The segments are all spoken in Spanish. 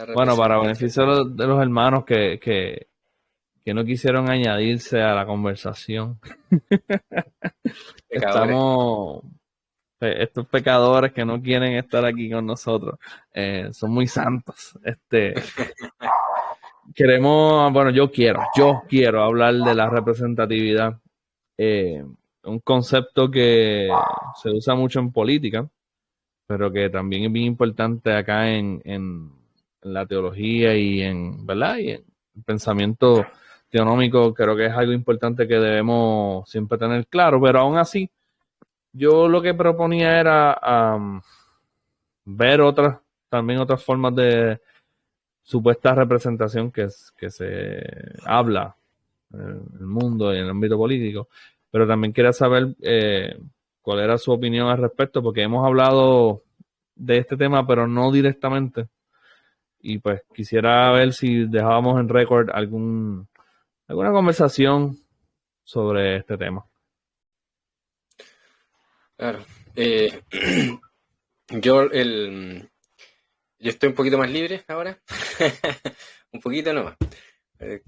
la Bueno, para representación. beneficio de los hermanos que no quisieron añadirse a la conversación. Pecadores. Estos pecadores que no quieren estar aquí con nosotros, son muy santos. Yo quiero hablar de la representatividad, un concepto que se usa mucho en política, pero que también es bien importante acá en la teología y ¿verdad? Y en el pensamiento teonómico. Creo que es algo importante que debemos siempre tener claro, pero aún así, yo lo que proponía era ver también otras formas de supuesta representación que se habla en el mundo y en el ámbito político, pero también quería saber cuál era su opinión al respecto, porque hemos hablado de este tema, pero no directamente, y pues quisiera ver si dejábamos en récord alguna conversación sobre este tema. Claro. Yo, yo estoy un poquito más libre ahora. Un poquito nomás.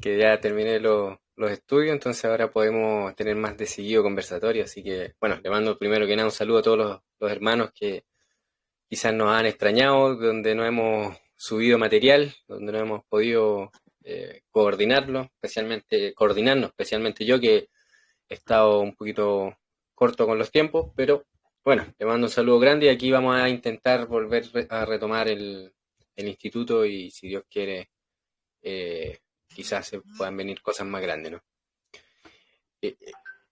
Que ya terminé los estudios, entonces ahora podemos tener más de seguido conversatorio. Así que, bueno, le mando primero que nada un saludo a todos los hermanos que quizás nos han extrañado, donde no hemos subido material, donde no hemos podido coordinarnos, especialmente yo que he estado un poquito corto con los tiempos, pero bueno, le mando un saludo grande y aquí vamos a intentar volver a retomar el instituto y si Dios quiere, quizás se puedan venir cosas más grandes, ¿no?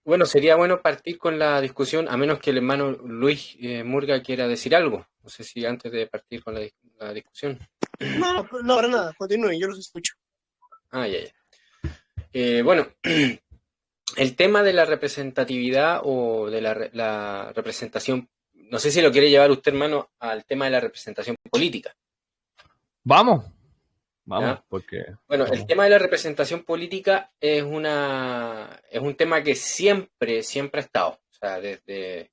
Bueno, sería bueno partir con la discusión, a menos que el hermano Luis Murga quiera decir algo. No sé si antes de partir con la discusión. No, para nada, continúen, yo los escucho. Ya. Bueno, el tema de la representatividad o de la representación, no sé si lo quiere llevar usted, hermano, al tema de la representación política. Vamos, ¿Ya? porque... Bueno, vamos. el tema de la representación política es un tema que siempre ha estado, o sea, desde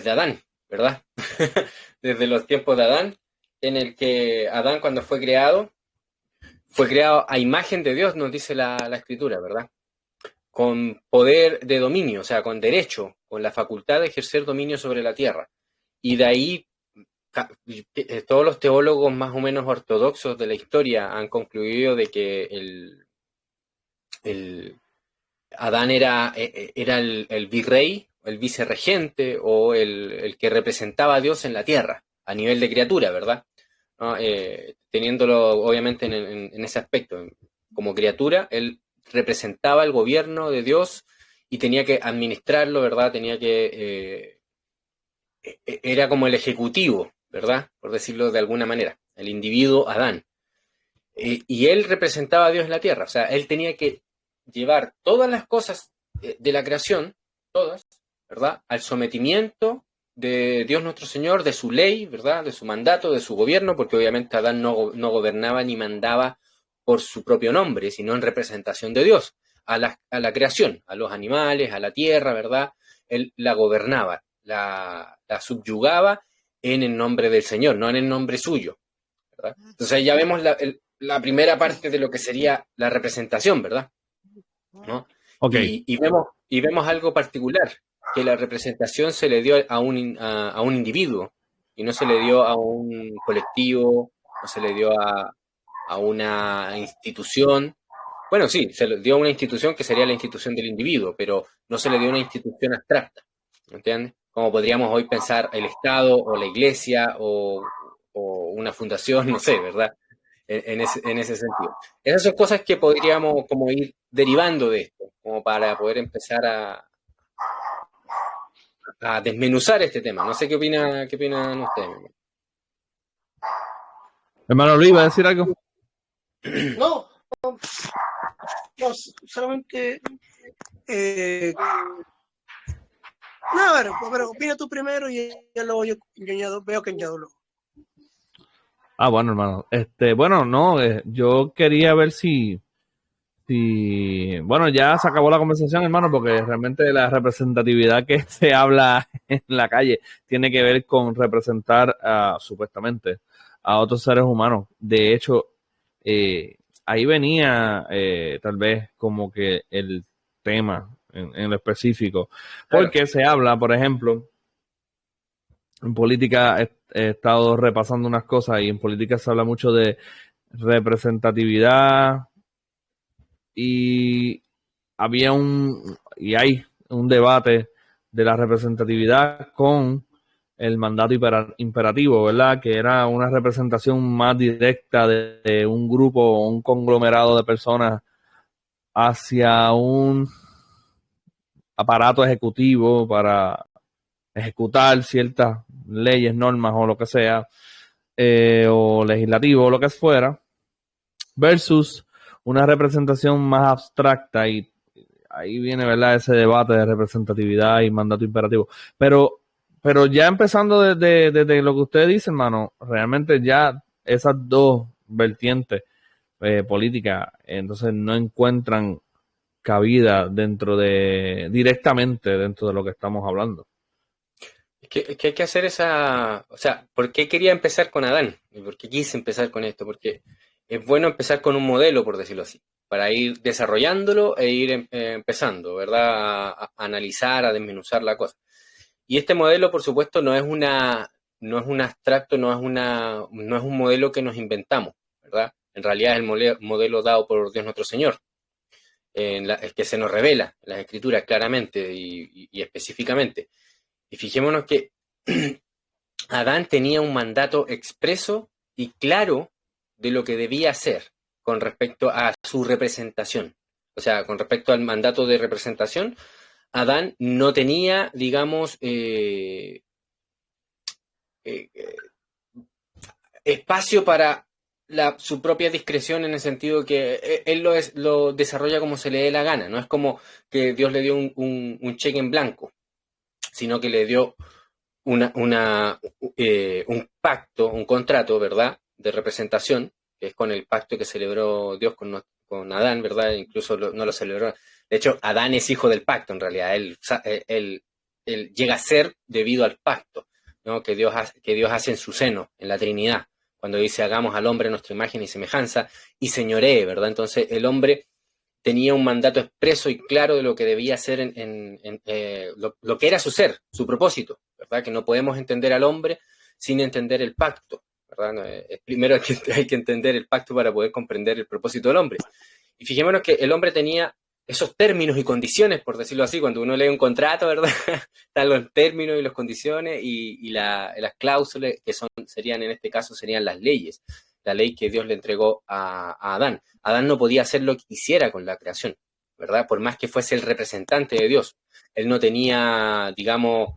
Adán, ¿verdad? Desde los tiempos de Adán, en el que Adán cuando fue creado a imagen de Dios, nos dice la Escritura, ¿verdad? Con poder de dominio, o sea, con derecho, con la facultad de ejercer dominio sobre la tierra. Y de ahí todos los teólogos más o menos ortodoxos de la historia han concluido de que Adán era el virrey, el vicerregente o el que representaba a Dios en la tierra, a nivel de criatura, ¿verdad? ¿No? Teniéndolo obviamente en ese aspecto, como criatura, él representaba el gobierno de Dios y tenía que administrarlo, ¿verdad? Era como el ejecutivo, ¿verdad? Por decirlo de alguna manera, el individuo Adán. Y él representaba a Dios en la tierra, o sea, él tenía que llevar todas las cosas de la creación, todas, ¿verdad? Al sometimiento de Dios nuestro Señor, de su ley, ¿verdad? De su mandato, de su gobierno, porque obviamente Adán no gobernaba ni mandaba por su propio nombre, sino en representación de Dios, a la creación, a los animales, a la tierra, ¿verdad? Él la gobernaba, la subyugaba en el nombre del Señor, no en el nombre suyo, ¿verdad? Entonces ya vemos la primera parte de lo que sería la representación, ¿verdad? ¿No? Okay. Y vemos algo particular, que la representación se le dio a un individuo y no se le dio a un colectivo, no se le dio a una institución. Bueno, sí, se le dio a una institución que sería la institución del individuo, pero no se le dio a una institución abstracta, ¿entiendes? Como podríamos hoy pensar el Estado o la Iglesia o una fundación, no sé, ¿verdad? En ese sentido. Esas son cosas que podríamos como ir derivando de esto, como para poder empezar a desmenuzar este tema. No sé qué opinan ustedes. Hermano Luis, ¿va a decir algo? No, solamente... no, a ver, pero opina tú primero y ya luego yo veo que añado luego. Bueno, hermano. Bueno, no, yo quería ver si, bueno, ya se acabó la conversación, hermano, porque realmente la representatividad que se habla en la calle tiene que ver con representar supuestamente a otros seres humanos. De hecho, ahí venía tal vez como que el tema en lo específico, porque se habla, por ejemplo, en política he estado repasando unas cosas y en política se habla mucho de representatividad y hay un debate de la representatividad con el mandato imperativo, ¿verdad? Que era una representación más directa de un grupo o un conglomerado de personas hacia un aparato ejecutivo para ejecutar ciertas leyes, normas o lo que sea, o legislativo o lo que fuera, versus una representación más abstracta, y ahí viene, ¿verdad?, ese debate de representatividad y mandato imperativo. Pero ya empezando desde lo que usted dice, hermano, realmente ya esas dos vertientes políticas, entonces no encuentran cabida directamente dentro de lo que estamos hablando. Es que hay que hacer esa... O sea, ¿por qué quería empezar con Adán? ¿Y por qué quise empezar con esto? Porque es bueno empezar con un modelo, por decirlo así, para ir desarrollándolo e ir empezando, ¿verdad? A analizar, a desmenuzar la cosa. Y este modelo, por supuesto, no es un abstracto, no es un modelo que nos inventamos, ¿verdad? En realidad es el modelo dado por Dios nuestro Señor, el que se nos revela en las Escrituras claramente y específicamente. Y fijémonos que Adán tenía un mandato expreso y claro de lo que debía hacer con respecto a su representación. O sea, con respecto al mandato de representación, Adán no tenía, digamos, espacio para su propia discreción, en el sentido que él lo desarrolla como se le dé la gana. No es como que Dios le dio un cheque en blanco, sino que le dio un pacto, un contrato, ¿verdad?, de representación, que es con el pacto que celebró Dios con Adán, ¿verdad? Incluso no lo celebró. De hecho, Adán es hijo del pacto, en realidad. Él llega a ser debido al pacto, ¿no?, que Dios hace en su seno, en la Trinidad, cuando dice: hagamos al hombre a nuestra imagen y semejanza y señoree, ¿verdad? Entonces, el hombre tenía un mandato expreso y claro de lo que debía hacer lo que era su ser, su propósito, ¿verdad? Que no podemos entender al hombre sin entender el pacto, ¿verdad? Primero hay que entender el pacto para poder comprender el propósito del hombre. Y fijémonos que el hombre tenía esos términos y condiciones, por decirlo así. Cuando uno lee un contrato, ¿verdad? Están los términos y las condiciones y las cláusulas, que serían en este caso serían las leyes, la ley que Dios le entregó a Adán. Adán no podía hacer lo que quisiera con la creación, ¿verdad? Por más que fuese el representante de Dios. Él no tenía, digamos,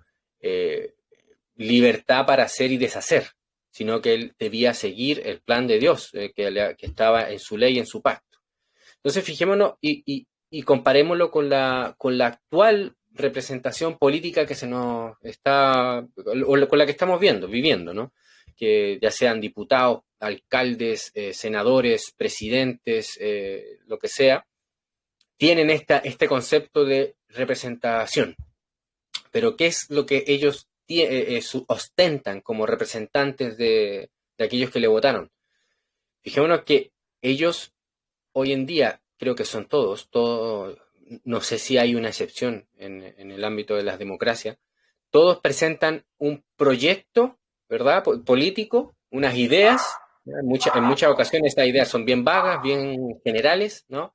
libertad para hacer y deshacer, sino que él debía seguir el plan de Dios, que estaba en su ley, en su pacto. Entonces, fijémonos y comparémoslo con la actual representación política que se nos está, o con la que estamos viviendo, ¿no? Que ya sean diputados, alcaldes, senadores, presidentes, lo que sea, tienen este concepto de representación. Pero ¿qué es lo que ellos ostentan como representantes de aquellos que le votaron? Fijémonos que ellos hoy en día, creo que son todos, no sé si hay una excepción en el ámbito de las democracias, todos presentan un proyecto, ¿verdad?, político, unas ideas. En muchas ocasiones estas ideas son bien vagas, bien generales, ¿no?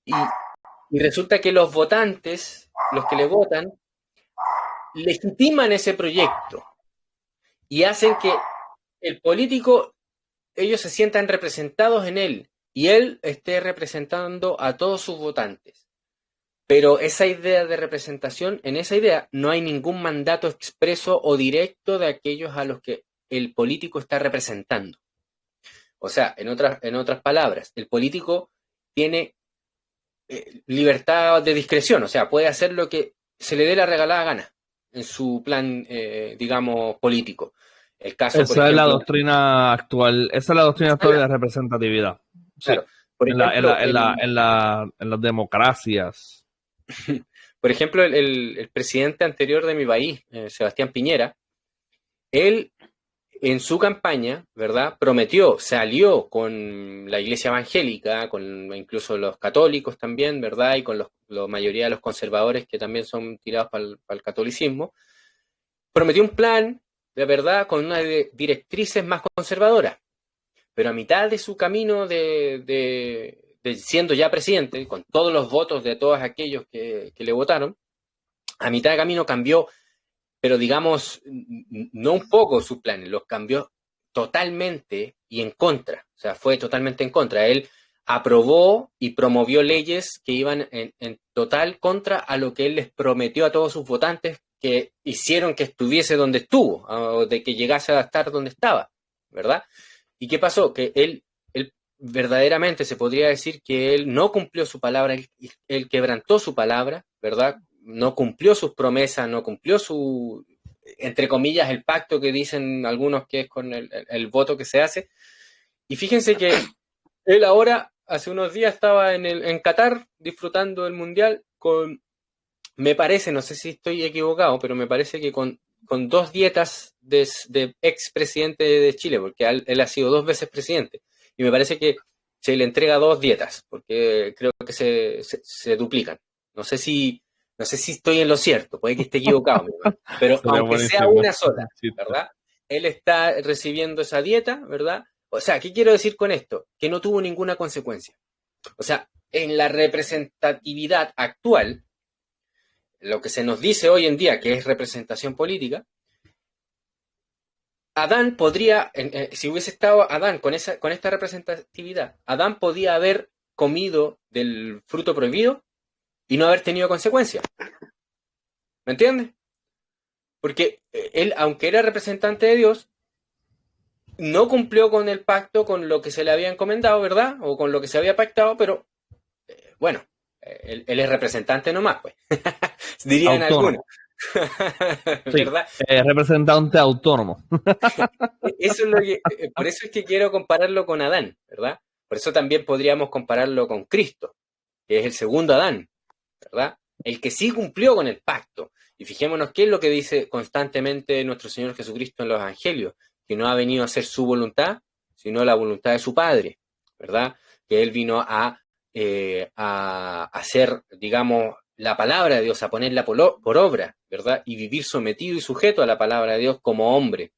Y resulta que los votantes, los que le votan, legitiman ese proyecto y hacen que el político, ellos se sientan representados en él y él esté representando a todos sus votantes. Pero esa idea de representación, en esa idea no hay ningún mandato expreso o directo de aquellos a los que el político está representando. O sea, en otras palabras, el político tiene libertad de discreción, o sea, puede hacer lo que se le dé la regalada gana en su plan, digamos, político. El caso, esa es la doctrina actual, esa es la doctrina actual de la representatividad. Claro, por ejemplo, en las democracias. Por ejemplo, el presidente anterior de mi país, Sebastián Piñera, él en su campaña, ¿verdad? Prometió, salió con la iglesia evangélica, con incluso los católicos también, ¿verdad? Y con la mayoría de los conservadores que también son tirados para el catolicismo. Prometió un plan, de verdad, con unas directrices más conservadoras. Pero a mitad de su camino de siendo ya presidente, con todos los votos de todos aquellos que le votaron, a mitad de camino cambió, pero digamos, no un poco sus planes, los cambió totalmente y en contra. O sea, fue totalmente en contra. Él aprobó y promovió leyes que iban en total contra a lo que él les prometió a todos sus votantes que hicieron que estuviese donde estuvo, o de que llegase a estar donde estaba, ¿verdad? ¿Y qué pasó? Que él verdaderamente se podría decir que él no cumplió su palabra, él quebrantó su palabra, ¿verdad? No cumplió sus promesas, no cumplió su, entre comillas, el pacto que dicen algunos que es con el voto que se hace. Y fíjense que él ahora, hace unos días, estaba en Qatar disfrutando del Mundial con, me parece, no sé si estoy equivocado, pero me parece que con 2 dietas de expresidente de Chile, porque él ha sido 2 veces presidente. Y me parece que se le entrega 2 dietas, porque creo que se duplican. No sé si estoy en lo cierto, puede que esté equivocado, pero aunque sea una sola, ¿verdad? Él está recibiendo esa dieta, ¿verdad? O sea, ¿qué quiero decir con esto? Que no tuvo ninguna consecuencia. O sea, en la representatividad actual, lo que se nos dice hoy en día que es representación política, Adán podría, si hubiese estado Adán con esta representatividad, Adán podía haber comido del fruto prohibido y no haber tenido consecuencias. ¿Me entiendes? Porque él, aunque era representante de Dios, no cumplió con el pacto, con lo que se le había encomendado, ¿verdad? O con lo que se había pactado, pero bueno, él es representante nomás, pues. Dirían algunos. ¿Verdad? Sí, representante autónomo. Eso es lo que, por eso es que quiero compararlo con Adán, ¿verdad? Por eso también podríamos compararlo con Cristo, que es el segundo Adán, ¿verdad? El que sí cumplió con el pacto. Y fijémonos qué es lo que dice constantemente nuestro Señor Jesucristo en los Evangelios, que no ha venido a hacer su voluntad, sino la voluntad de su Padre, ¿verdad? Que Él vino a hacer, digamos, la palabra de Dios, a ponerla por obra, ¿verdad? Y vivir sometido y sujeto a la palabra de Dios como hombre.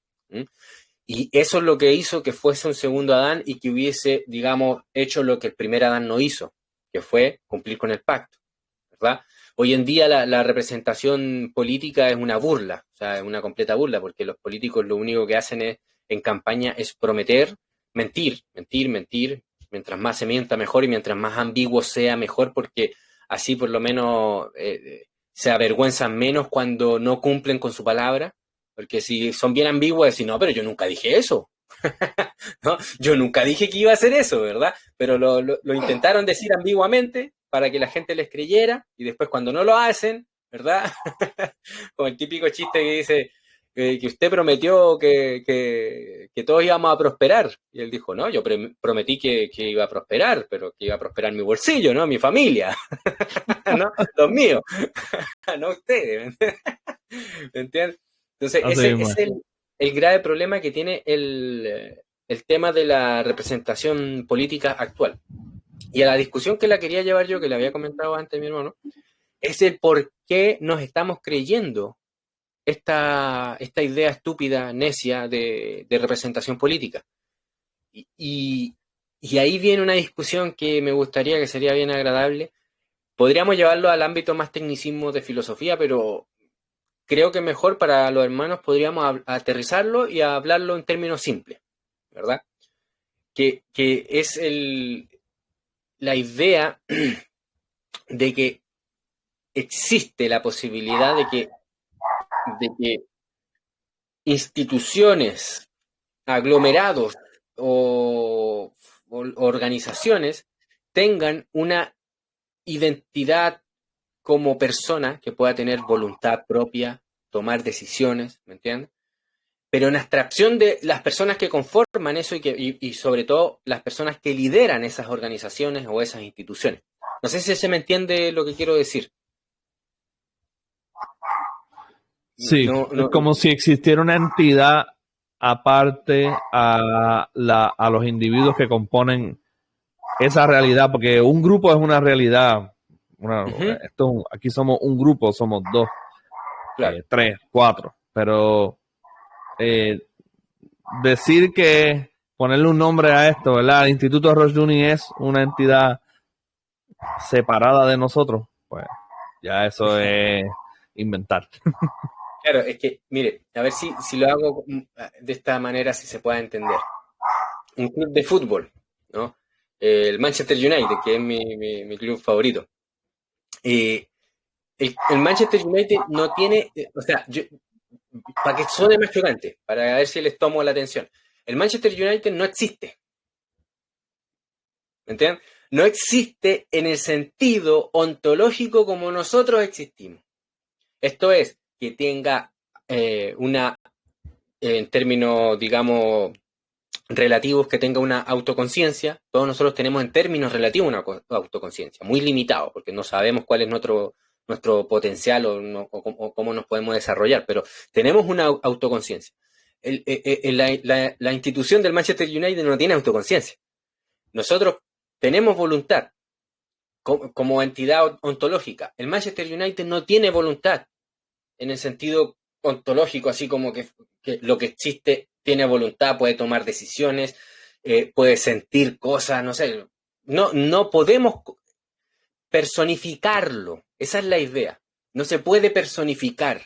Y eso es lo que hizo que fuese un segundo Adán y que hubiese, digamos, hecho lo que el primer Adán no hizo, que fue cumplir con el pacto, ¿verdad? Hoy en día la representación política es una burla, o sea, es una completa burla, porque los políticos lo único que hacen en campaña es prometer, mentir. Mientras más se mienta, mejor, y mientras más ambiguo sea, mejor, porque así por lo menos se avergüenzan menos cuando no cumplen con su palabra, porque si son bien ambiguos, decir, no, pero yo nunca dije eso. ¿No? Yo nunca dije que iba a hacer eso, ¿verdad? Pero lo intentaron decir ambiguamente para que la gente les creyera, y después cuando no lo hacen, ¿verdad? Como el típico chiste que dice que usted prometió que todos íbamos a prosperar. Y él dijo, no, yo prometí que iba a prosperar, pero que iba a prosperar mi bolsillo, ¿no? Mi familia, ¿no? Los míos, no ustedes, ¿me entiendes? Entonces, ese es el grave problema que tiene el tema de la representación política actual. Y a la discusión que la quería llevar yo, que le había comentado antes mi hermano, es el por qué nos estamos creyendo esta idea estúpida, necia de representación política. Y ahí viene una discusión que me gustaría, que sería bien agradable. Podríamos llevarlo al ámbito más tecnicismo de filosofía, pero creo que mejor para los hermanos podríamos aterrizarlo y hablarlo en términos simples, ¿verdad? Que es la idea de que existe la posibilidad de que instituciones, aglomerados o organizaciones tengan una identidad como persona que pueda tener voluntad propia, tomar decisiones, ¿me entiendes? Pero en abstracción de las personas que conforman eso y sobre todo las personas que lideran esas organizaciones o esas instituciones. No sé si se me entiende lo que quiero decir. Sí, es como si existiera una entidad aparte a los individuos que componen esa realidad, porque un grupo es una realidad. Aquí somos un grupo, somos 2, Claro. 3, 4, pero decir que ponerle un nombre a esto, ¿verdad? El Instituto Rushdoony es una entidad separada de nosotros, pues ya eso es inventar. Claro, es que, mire, a ver si lo hago de esta manera, si se puede entender. Un club de fútbol, ¿no? El Manchester United, que es mi club favorito. El Manchester United no tiene, o sea, para que suene más chocante, para ver si les tomo la atención. El Manchester United no existe. ¿Me entienden? No existe en el sentido ontológico como nosotros existimos. Esto es, que tenga en términos, digamos, relativos, que tenga una autoconciencia. Todos nosotros tenemos en términos relativos una autoconciencia, muy limitado, porque no sabemos cuál es nuestro potencial o cómo nos podemos desarrollar, pero tenemos una autoconciencia. La institución del Manchester United no tiene autoconciencia. Nosotros tenemos voluntad como entidad ontológica. El Manchester United no tiene voluntad en el sentido ontológico, así como que lo que existe tiene voluntad, puede tomar decisiones, puede sentir cosas, no sé. No podemos personificarlo. Esa es la idea. No se puede personificar.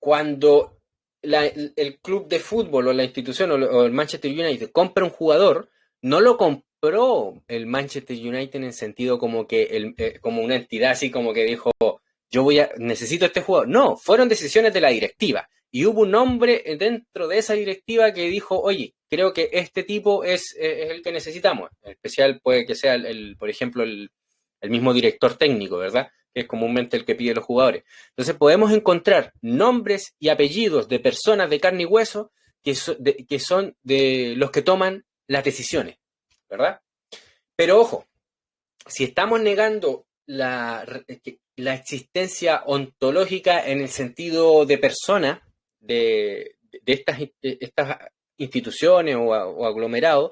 Cuando el club de fútbol o la institución o el Manchester United compra un jugador, no lo compró el Manchester United en el sentido como que como una entidad así como que dijo, necesito este jugador. No, fueron decisiones de la directiva. Y hubo un hombre dentro de esa directiva que dijo, oye, creo que este tipo es el que necesitamos. En especial puede que sea, por ejemplo, el mismo director técnico, ¿verdad? Que es comúnmente el que pide los jugadores. Entonces podemos encontrar nombres y apellidos de personas de carne y hueso que son de los que toman las decisiones, ¿verdad? Pero ojo, si estamos negando la existencia ontológica en el sentido de persona de estas instituciones o aglomerados,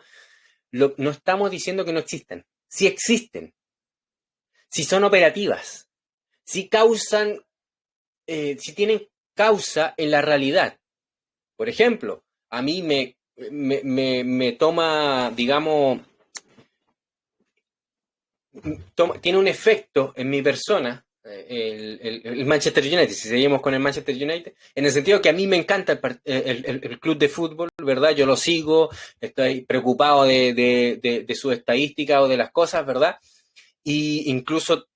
no estamos diciendo que no existen. Sí existen. Si son operativas, si causan, si tienen causa en la realidad. Por ejemplo, a mí me toma, digamos, tiene un efecto en mi persona, el Manchester United, si seguimos con el Manchester United, en el sentido que a mí me encanta el club de fútbol, ¿verdad? Yo lo sigo, estoy preocupado de su estadística o de las cosas, ¿verdad? Y incluso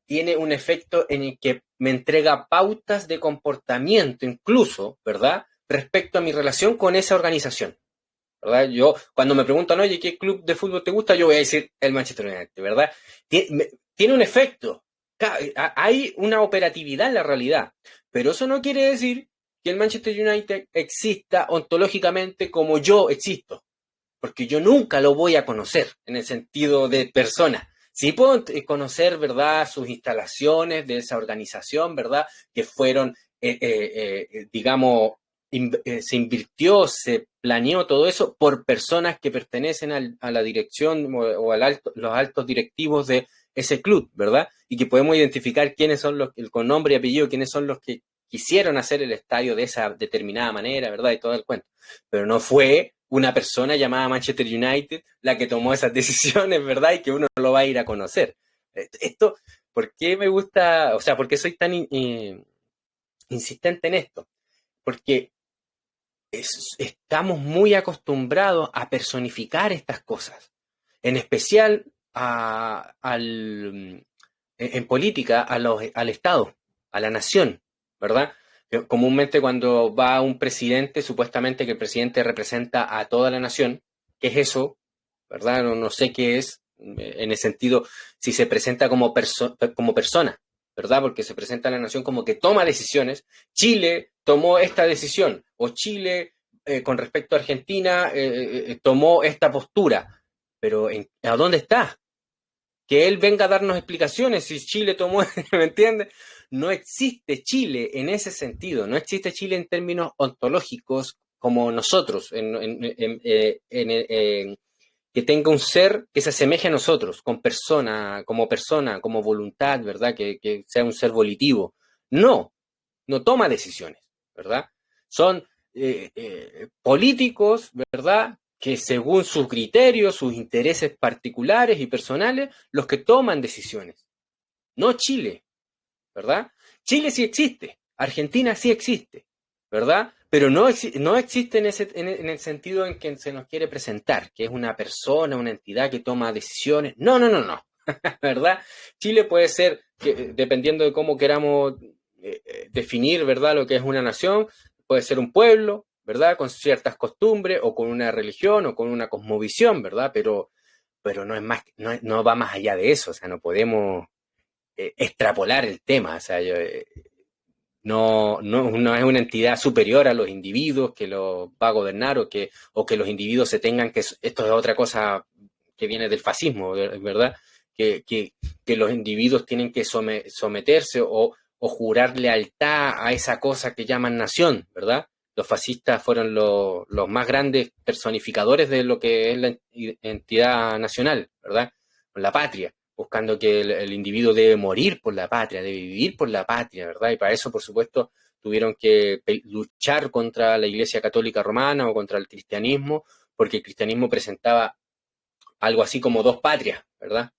tiene un efecto en el que me entrega pautas de comportamiento, incluso, ¿verdad? Respecto a mi relación con esa organización, ¿verdad? Yo, cuando me preguntan, oye, ¿qué club de fútbol te gusta? Yo voy a decir el Manchester United, ¿verdad? Tiene un efecto. Hay una operatividad en la realidad, pero eso no quiere decir que el Manchester United exista ontológicamente como yo existo, porque yo nunca lo voy a conocer en el sentido de persona. Sí puedo conocer, ¿verdad?, sus instalaciones de esa organización, ¿verdad?, que fueron, digamos, se invirtió, se planeó todo eso por personas que pertenecen a la dirección o los altos directivos de ese club, ¿verdad? Y que podemos identificar quiénes son con nombre y apellido, quiénes son los que quisieron hacer el estadio de esa determinada manera, ¿verdad? Y todo el cuento. Pero no fue una persona llamada Manchester United la que tomó esas decisiones, ¿verdad? Y que uno lo va a ir a conocer. Esto, ¿por qué me gusta? O sea, ¿por qué soy tan insistente en esto? Porque estamos muy acostumbrados a personificar estas cosas. En especial en política al Estado, a la nación, ¿verdad? Comúnmente cuando va un presidente, supuestamente que el presidente representa a toda la nación, ¿qué es eso? ¿Verdad? No sé qué es, en el sentido, si se presenta como persona, ¿verdad? Porque se presenta a la nación como que toma decisiones. Chile tomó esta decisión, o Chile, con respecto a Argentina, tomó esta postura. Pero ¿a dónde está? Que él venga a darnos explicaciones si Chile tomó, ¿me entiendes? No existe Chile en ese sentido, no existe Chile en términos ontológicos como nosotros, que tenga un ser que se asemeje a nosotros, como persona, como voluntad, ¿verdad? Que sea un ser volitivo. No toma decisiones, ¿verdad? Son políticos, ¿verdad? Que según sus criterios, sus intereses particulares y personales, los que toman decisiones. No Chile, ¿verdad? Chile sí existe, Argentina sí existe, ¿verdad? Pero no existe en el sentido en que se nos quiere presentar, que es una persona, una entidad que toma decisiones. No, ¿verdad? Chile puede ser, dependiendo de cómo queramos definir, ¿verdad?, lo que es una nación, puede ser un pueblo, ¿verdad?, con ciertas costumbres, o con una religión, o con una cosmovisión, ¿verdad? Pero no es más, no va más allá de eso, o sea, no podemos extrapolar el tema, o sea, no es una entidad superior a los individuos que lo va a gobernar, o que los individuos se tengan que... Esto es otra cosa que viene del fascismo, ¿verdad? Que los individuos tienen que someterse o jurar lealtad a esa cosa que llaman nación, ¿verdad? Los fascistas fueron los más grandes personificadores de lo que es la entidad nacional, ¿verdad? La patria, buscando que el individuo debe morir por la patria, debe vivir por la patria, ¿verdad? Y para eso, por supuesto, tuvieron que luchar contra la Iglesia Católica Romana o contra el cristianismo, porque el cristianismo presentaba algo así como dos patrias, ¿verdad?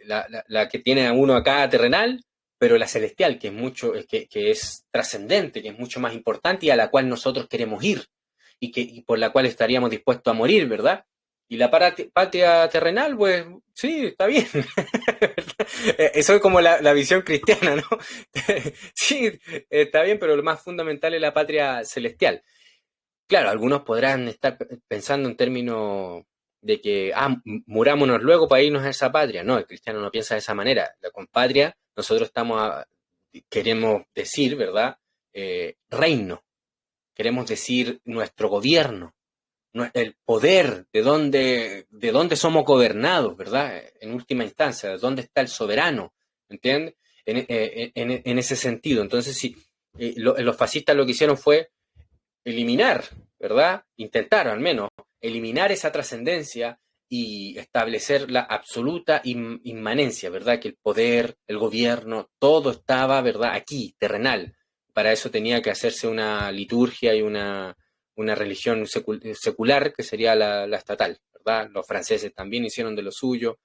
La que tiene a uno acá terrenal, pero la celestial, que es mucho, que es trascendente, que es mucho más importante y a la cual nosotros queremos ir y por la cual estaríamos dispuestos a morir, ¿verdad? Y la patria terrenal, pues sí, está bien. Eso es como la visión cristiana, ¿no? Sí, está bien, pero lo más fundamental es la patria celestial. Claro, algunos podrán estar pensando en términos de que, murámonos luego para irnos a esa patria. No, el cristiano no piensa de esa manera. Con patria nosotros queremos decir, ¿verdad? Reino. Queremos decir nuestro gobierno, el poder, de dónde somos gobernados, ¿verdad? En última instancia, de dónde está el soberano, ¿entiendes? En ese sentido. Entonces, sí, los fascistas lo que hicieron fue eliminar, ¿verdad? Intentaron al menos eliminar esa trascendencia y establecer la absoluta inmanencia, ¿verdad? Que el poder, el gobierno, todo estaba, ¿verdad? Aquí, terrenal. Para eso tenía que hacerse una liturgia y una religión secular, que sería la estatal, ¿verdad? Los franceses también hicieron de lo suyo.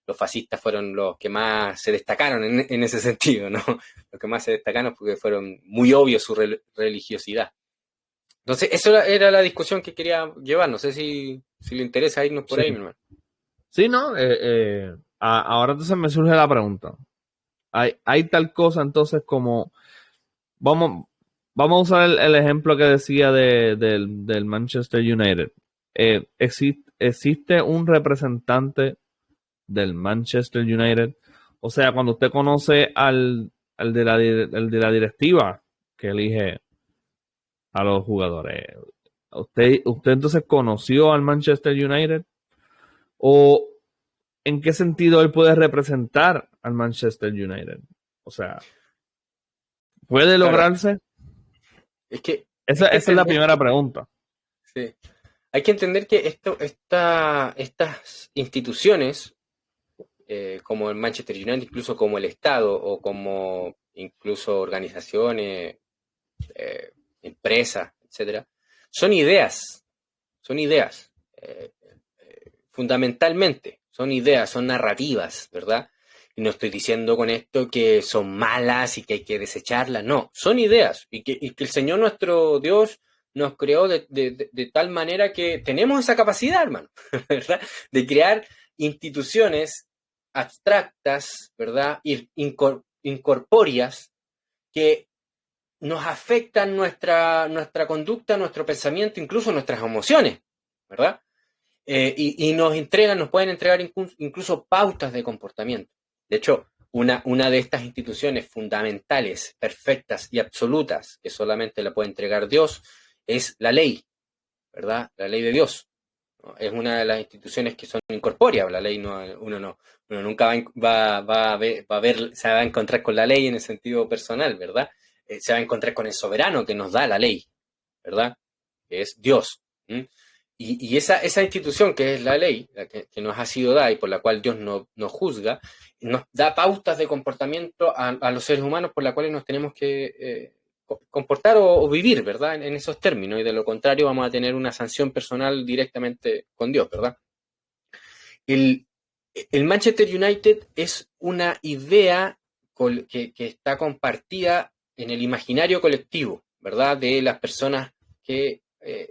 Los fascistas fueron los que más se destacaron en ese sentido, ¿no? Los que más se destacaron porque fueron muy obvios su religiosidad. Entonces, eso era la discusión que quería llevar. No sé si le interesa irnos por ahí, mi hermano. Sí, ¿no? Ahora entonces me surge la pregunta. Hay tal cosa entonces como... Vamos a usar el ejemplo que decía del Manchester United. ¿Existe un representante del Manchester United? O sea, cuando usted conoce al de la directiva que elige a los jugadores, ¿usted entonces conoció al Manchester United? ¿O en qué sentido él puede representar al Manchester United? O sea, ¿puede lograrse? Es que esa es la primera pregunta. Sí. Hay que entender que estas instituciones, como el Manchester United, incluso como el Estado, o como incluso organizaciones, empresas, etcétera, son ideas, fundamentalmente, son ideas, son narrativas, ¿verdad? Y no estoy diciendo con esto que son malas y que hay que desecharlas, no, son ideas, y que el Señor nuestro Dios nos creó de tal manera que tenemos esa capacidad, hermano, ¿verdad? De crear instituciones abstractas, ¿verdad? Incorpóreas, que nos afectan nuestra conducta, nuestro pensamiento, incluso nuestras emociones, ¿verdad? Y nos pueden entregar incluso pautas de comportamiento. De hecho, una de estas instituciones fundamentales, perfectas y absolutas, que solamente la puede entregar Dios, es la ley, ¿verdad? La ley de Dios, ¿no? Es una de las instituciones que son incorpóreas. La ley uno nunca se va a encontrar con la ley en el sentido personal, ¿verdad? Se va a encontrar con el soberano que nos da la ley, ¿verdad? que es Dios. Y esa institución que es la ley, que nos ha sido dada y por la cual Dios nos juzga, nos da pautas de comportamiento a los seres humanos por las cuales nos tenemos que comportar o vivir, ¿verdad? En esos términos, y de lo contrario vamos a tener una sanción personal directamente con Dios, ¿verdad? El Manchester United es una idea que está compartida en el imaginario colectivo, ¿verdad? De las personas que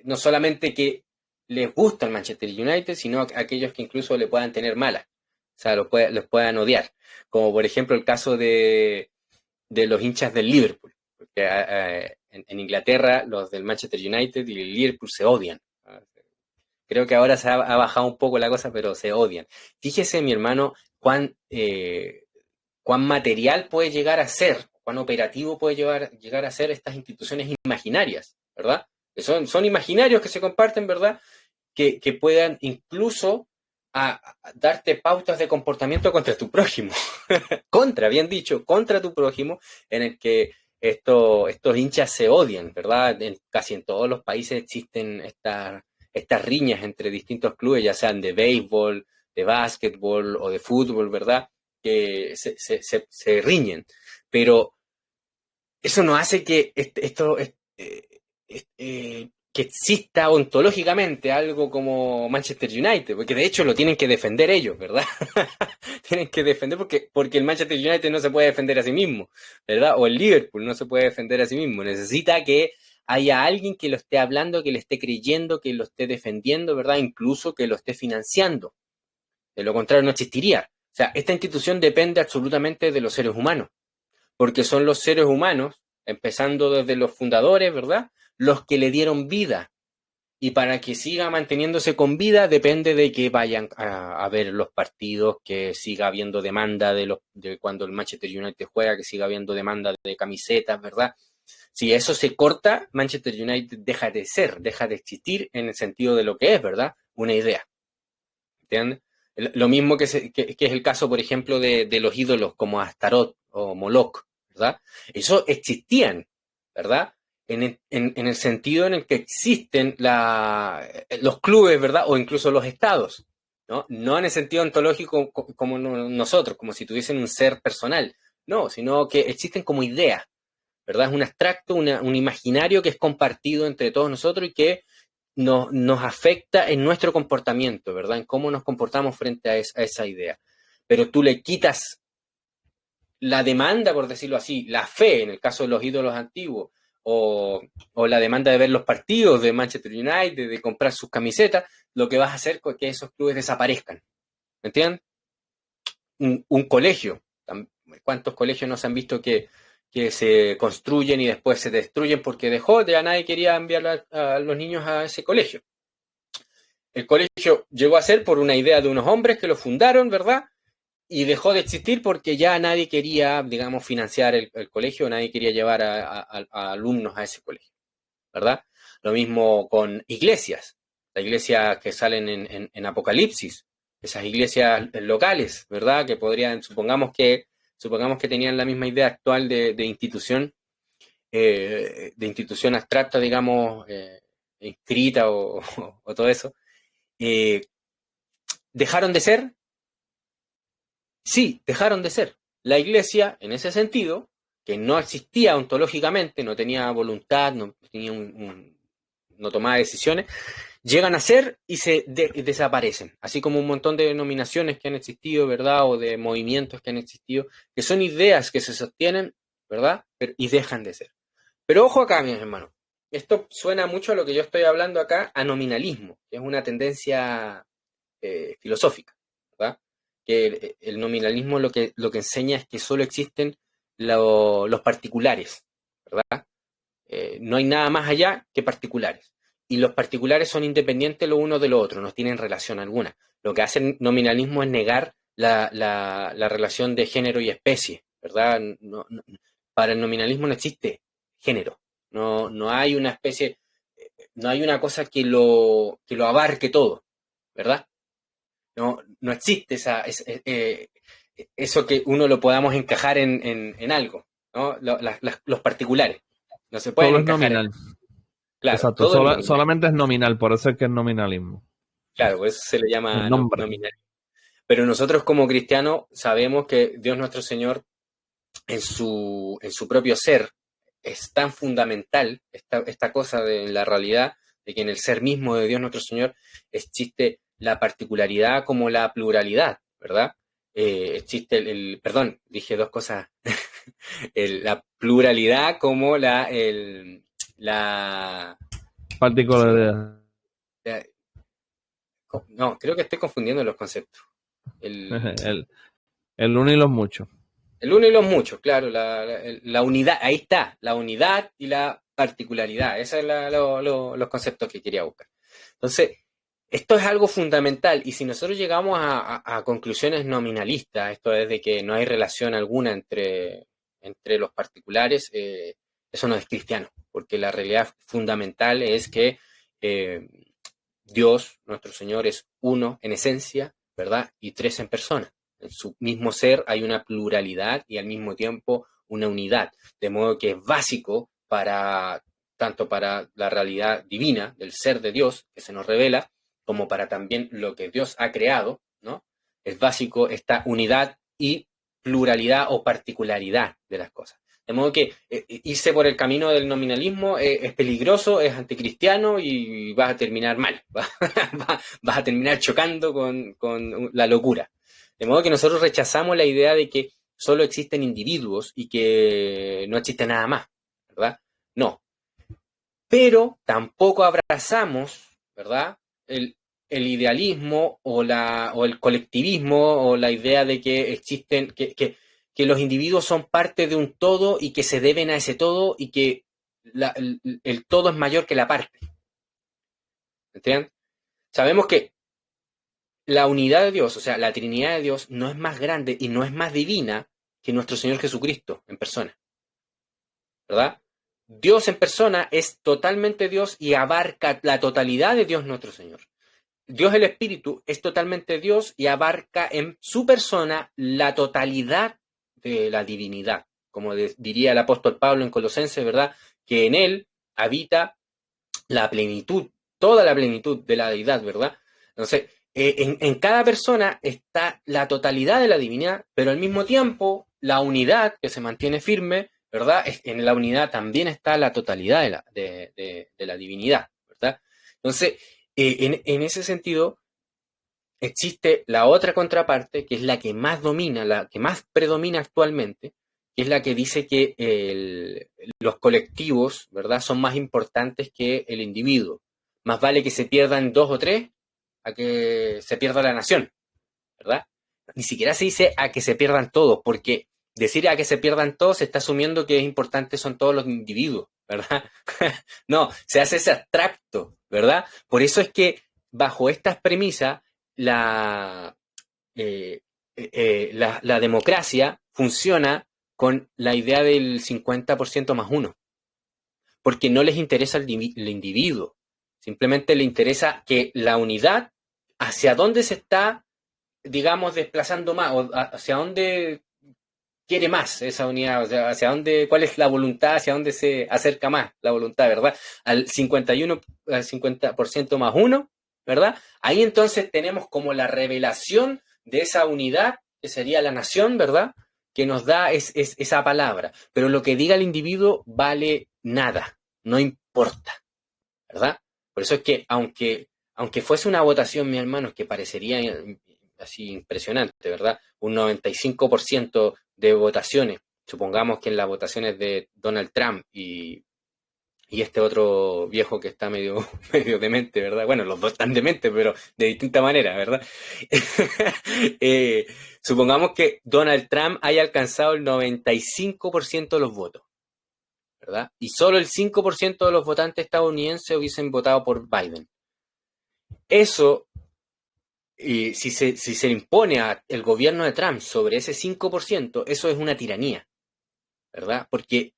no solamente que les gusta el Manchester United, sino a aquellos que incluso le puedan tener mala, o sea, los puedan odiar, como por ejemplo el caso de los hinchas del Liverpool, porque en Inglaterra los del Manchester United y el Liverpool se odian. Creo que ahora se ha bajado un poco la cosa, pero se odian. Fíjese, mi hermano, cuán material puede llegar a ser, cuán operativo puede llegar a ser estas instituciones imaginarias, ¿verdad? Que son imaginarios que se comparten, ¿verdad? Que puedan incluso a darte pautas de comportamiento contra tu prójimo. Bien dicho, contra tu prójimo, en el que estos hinchas se odian, ¿verdad? Casi en todos los países existen estas riñas entre distintos clubes, ya sean de béisbol, de básquetbol o de fútbol, ¿verdad? Que se riñen. Pero eso no hace que que exista ontológicamente algo como Manchester United, porque de hecho lo tienen que defender ellos, ¿verdad? Tienen que defender porque el Manchester United no se puede defender a sí mismo, ¿verdad? O el Liverpool no se puede defender a sí mismo. Necesita que haya alguien que lo esté hablando, que le esté creyendo, que lo esté defendiendo, ¿verdad? Incluso que lo esté financiando. De lo contrario no existiría. O sea, esta institución depende absolutamente de los seres humanos, porque son los seres humanos, empezando desde los fundadores, ¿verdad?, los que le dieron vida. Y para que siga manteniéndose con vida depende de que vayan a ver los partidos, que siga habiendo demanda de cuando el Manchester United juega, que siga habiendo demanda de camisetas, ¿verdad? Si eso se corta, Manchester United deja de existir en el sentido de lo que es, ¿verdad? Una idea. ¿Entiendes? Lo mismo que es el caso, por ejemplo, de los ídolos como Astaroth o Moloch, ¿verdad? Eso existían, ¿verdad? En el sentido en el que existen los clubes, ¿verdad? O incluso los estados, ¿no? No en el sentido ontológico como nosotros, como si tuviesen un ser personal, no, sino que existen como ideas, ¿verdad? Es un abstracto, un imaginario que es compartido entre todos nosotros y que nos afecta en nuestro comportamiento, ¿verdad? En cómo nos comportamos frente a esa idea. Pero tú le quitas la demanda, por decirlo así, la fe, en el caso de los ídolos antiguos, o la demanda de ver los partidos de Manchester United, de comprar sus camisetas, lo que vas a hacer es que esos clubes desaparezcan. ¿Me entienden? Un colegio. ¿Cuántos colegios nos han visto que se construyen y después se destruyen porque ya nadie quería enviar a los niños a ese colegio? El colegio llegó a ser por una idea de unos hombres que lo fundaron, ¿verdad? Y dejó de existir porque ya nadie quería, digamos, financiar el colegio, nadie quería llevar a alumnos a ese colegio, ¿verdad? Lo mismo con iglesias, las iglesias que salen en Apocalipsis, esas iglesias locales, ¿verdad? Que supongamos que tenían la misma idea actual de institución abstracta, digamos, inscrita o todo eso. ¿Dejaron de ser? Sí, dejaron de ser. La iglesia, en ese sentido, que no existía ontológicamente, no tenía voluntad, no tomaba decisiones, llegan a ser y desaparecen. Así como un montón de denominaciones que han existido, ¿verdad? O de movimientos que han existido, que son ideas que se sostienen, ¿verdad? Y dejan de ser. Pero ojo acá, mis hermanos. Esto suena mucho a lo que yo estoy hablando acá, a nominalismo, que es una tendencia filosófica, ¿verdad? Que el nominalismo lo que enseña es que solo existen los particulares, ¿verdad? No hay nada más allá que particulares. Y los particulares son independientes lo uno de lo otro, no tienen relación alguna. Lo que hace el nominalismo es negar la relación de género y especie, ¿verdad? Para el nominalismo no existe género. No hay una especie, no hay una cosa que lo abarque todo, ¿verdad? No existe eso que uno lo podamos encajar en algo, ¿no? Los particulares. No se pueden Todo es encajar nominal. Claro, Exacto, todo es nominal. solamente es nominal, por eso es que es nominalismo. Claro, por eso se le llama El nombre. nominal. Pero nosotros como cristianos sabemos que Dios nuestro Señor en su propio ser es tan fundamental, esta cosa de la realidad, de que en el ser mismo de Dios nuestro Señor existe la particularidad como la pluralidad, ¿verdad? Existe perdón, dije dos cosas, la pluralidad como la Particularidad. no, creo que estoy confundiendo los conceptos. El El uno y los muchos. uno y los muchos, claro, la unidad, ahí está, la unidad y la particularidad, esos son los conceptos que quería buscar. Entonces, esto es algo fundamental y si nosotros llegamos a conclusiones nominalistas, esto es de que no hay relación alguna entre los particulares, eso no es cristiano, porque la realidad fundamental es que Dios, nuestro Señor, es uno en esencia, ¿verdad? Y tres en persona. En su mismo ser hay una pluralidad y al mismo tiempo una unidad, de modo que es básico tanto para la realidad divina del ser de Dios que se nos revela, como para también lo que Dios ha creado, ¿no? Es básico esta unidad y pluralidad o particularidad de las cosas. De modo que irse por el camino del nominalismo es peligroso, es anticristiano y vas a terminar mal, vas a terminar chocando con la locura. De modo que nosotros rechazamos la idea de que solo existen individuos y que no existe nada más, ¿verdad? No. Pero tampoco abrazamos, ¿verdad? El idealismo o el colectivismo o la idea de que existen, que los individuos son parte de un todo y que se deben a ese todo y que el todo es mayor que la parte. ¿Entienden? Sabemos que la unidad de Dios, o sea, la Trinidad de Dios, no es más grande y no es más divina que nuestro Señor Jesucristo en persona. ¿Verdad? Dios en persona es totalmente Dios y abarca la totalidad de Dios nuestro Señor. Dios el Espíritu es totalmente Dios y abarca en su persona la totalidad de la divinidad. Como diría el apóstol Pablo en Colosenses, ¿verdad? Que en él habita la plenitud, toda la plenitud de la deidad, ¿verdad? Entonces, en cada persona está la totalidad de la divinidad, pero al mismo tiempo la unidad que se mantiene firme, ¿verdad? En la unidad también está la totalidad de la divinidad, ¿verdad? Entonces, en ese sentido, existe la otra contraparte, que es la que más domina, la que más predomina actualmente, que es la que dice que los colectivos, ¿verdad?, son más importantes que el individuo. Más vale que se pierdan 2 o 3 a que se pierda la nación, ¿verdad? Ni siquiera se dice a que se pierdan todos, porque decir a que se pierdan todos se está asumiendo que es importante son todos los individuos, ¿verdad? No, se hace ese abstracto, ¿verdad? Por eso es que bajo estas premisas la democracia funciona con la idea del 50% más uno, porque no les interesa el individuo, simplemente le interesa que la unidad, hacia dónde se está, digamos, desplazando más, o hacia dónde quiere más esa unidad, o sea, hacia dónde, cuál es la voluntad, hacia dónde se acerca más la voluntad, ¿verdad? Al 50% más uno, ¿verdad? Ahí entonces tenemos como la revelación de esa unidad, que sería la nación, ¿verdad?, que nos da esa palabra. Pero lo que diga el individuo vale nada, no importa, ¿verdad? Por eso es que aunque fuese una votación, mis hermanos, que parecería así impresionante, ¿verdad? Un 95% de votaciones, supongamos que en las votaciones de Donald Trump y este otro viejo que está medio demente, ¿verdad? Bueno, los dos están dementes, pero de distinta manera, ¿verdad? Supongamos que Donald Trump haya alcanzado el 95% de los votos, ¿verdad? Y solo el 5% de los votantes estadounidenses hubiesen votado por Biden. Eso, si se le impone al gobierno de Trump sobre ese 5%, eso es una tiranía, ¿verdad? Porque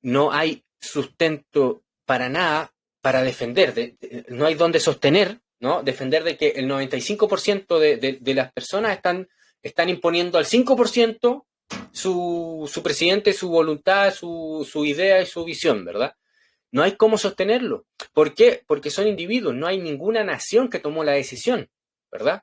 no hay sustento para nada para defender, no hay dónde sostener, ¿no? Defender de que el 95% de las personas están imponiendo al 5% su presidente, su voluntad, su idea y su visión, ¿verdad? No hay cómo sostenerlo. ¿Por qué? Porque son individuos, no hay ninguna nación que tomó la decisión, ¿verdad?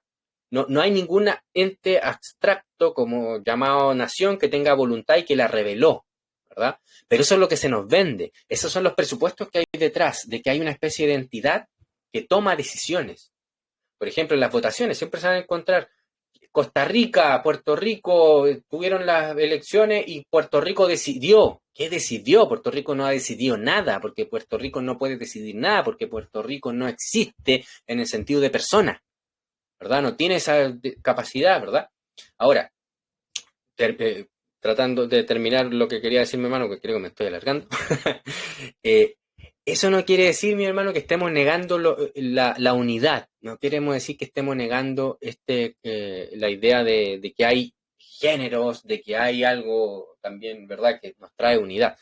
No hay ningún ente abstracto como llamado nación que tenga voluntad y que la reveló, ¿verdad? Pero eso es lo que se nos vende. Esos son los presupuestos que hay detrás, de que hay una especie de entidad que toma decisiones. Por ejemplo, en las votaciones siempre se van a encontrar Costa Rica, Puerto Rico, tuvieron las elecciones y Puerto Rico decidió. ¿Qué decidió? Puerto Rico no ha decidido nada, porque Puerto Rico no puede decidir nada, porque Puerto Rico no existe en el sentido de persona, ¿verdad? No tiene esa capacidad, ¿verdad? Ahora, tratando de terminar lo que quería decir mi hermano, que creo que me estoy alargando, eso no quiere decir, mi hermano, que estemos negando la unidad. No queremos decir que estemos negando la idea de que hay géneros, de que hay algo también, ¿verdad?, que nos trae unidad.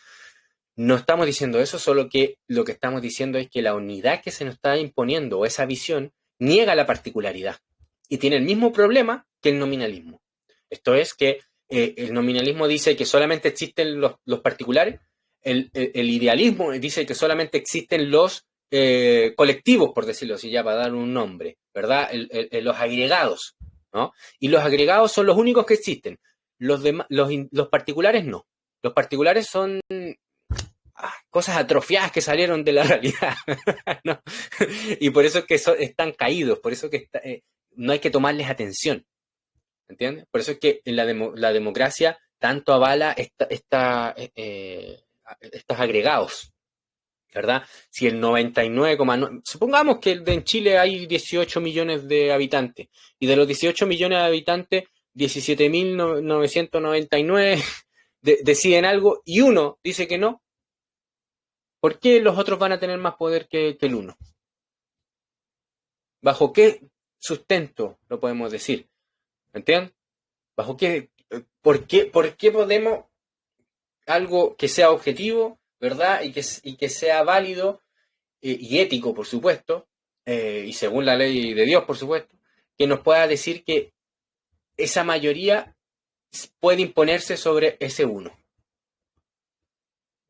No estamos diciendo eso, solo que lo que estamos diciendo es que la unidad que se nos está imponiendo, o esa visión, niega la particularidad. Y tiene el mismo problema que el nominalismo. Esto es que el nominalismo dice que solamente existen los particulares, el idealismo dice que solamente existen los colectivos, por decirlo así, ya para dar un nombre, ¿verdad? Los agregados, ¿no? Y los agregados son los únicos que existen. Los particulares no. Los particulares son cosas atrofiadas que salieron de la realidad, ¿no? Y por eso es que están caídos, por eso que no hay que tomarles atención, ¿entiendes? Por eso es que la democracia tanto avala estos agregados, ¿verdad? Si el 99,9, supongamos que en Chile hay 18 millones de habitantes, y de los 18 millones de habitantes, 17.999 deciden algo, y uno dice que no, ¿por qué los otros van a tener más poder que el uno? ¿Bajo qué sustento lo podemos decir? ¿Entiendes? ¿Bajo qué? ¿Por qué podemos algo que sea objetivo, ¿verdad? Y que sea válido y ético, por supuesto, y según la ley de Dios, por supuesto, que nos pueda decir que esa mayoría puede imponerse sobre ese uno?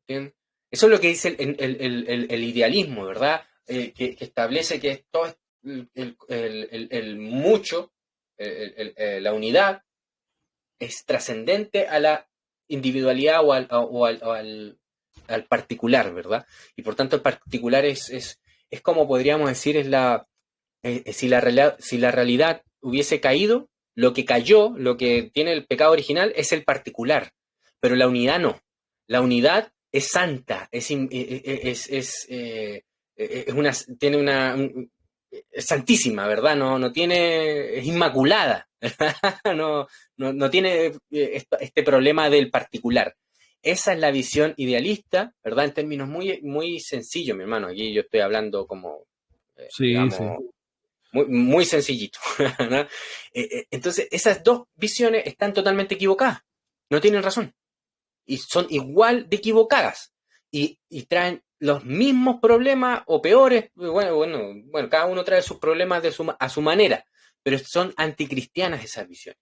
¿Entiendes? Eso es lo que dice el idealismo, ¿verdad? Que establece que todo el mucho, la unidad, es trascendente a la individualidad o al particular, ¿verdad? Y por tanto el particular es como podríamos decir, si la realidad hubiese caído, lo que cayó, lo que tiene el pecado original es el particular, pero la unidad no. La unidad es santa, es santísima, ¿verdad? No tiene, es inmaculada, ¿verdad? No tiene este problema del particular. Esa es la visión idealista, ¿verdad? En términos muy, muy sencillos, mi hermano. Aquí yo estoy hablando como, sí, digamos, sí. muy, muy sencillito, ¿no? Entonces, esas dos visiones están totalmente equivocadas. No tienen razón. Y son igual de equivocadas. Y traen los mismos problemas o peores. Bueno, cada uno trae sus problemas a su manera. Pero son anticristianas esas visiones.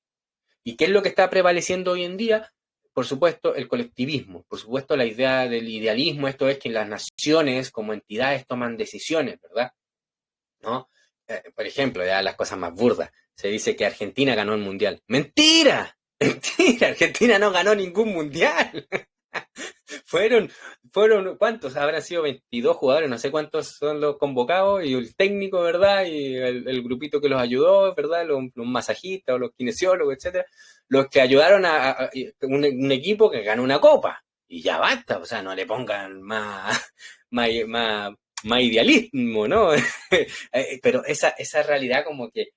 ¿Y qué es lo que está prevaleciendo hoy en día? Por supuesto, el colectivismo. Por supuesto, la idea del idealismo. Esto es que las naciones como entidades toman decisiones, ¿verdad? ¿No? Por ejemplo, ya las cosas más burdas. Se dice que Argentina ganó el mundial. ¡Mentira! ¡Mentira! Argentina no ganó ningún mundial. Fueron, ¿cuántos? Habrán sido 22 jugadores, no sé cuántos son los convocados, y el técnico, ¿verdad? Y el grupito que los ayudó, ¿verdad? Los masajistas o los kinesiólogos, etcétera. Los que ayudaron a un equipo que ganó una copa. Y ya basta, o sea, no le pongan más idealismo, ¿no? Pero esa realidad como que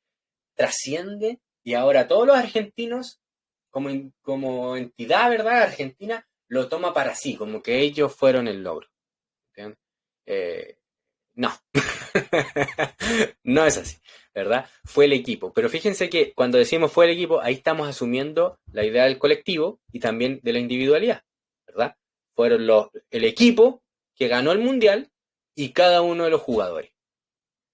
trasciende, y ahora todos los argentinos, como entidad, ¿verdad? Argentina lo toma para sí, como que ellos fueron el logro. No, no es así, ¿verdad? Fue el equipo. Pero fíjense que cuando decimos fue el equipo, ahí estamos asumiendo la idea del colectivo y también de la individualidad, ¿verdad? Fueron el equipo que ganó el mundial y cada uno de los jugadores.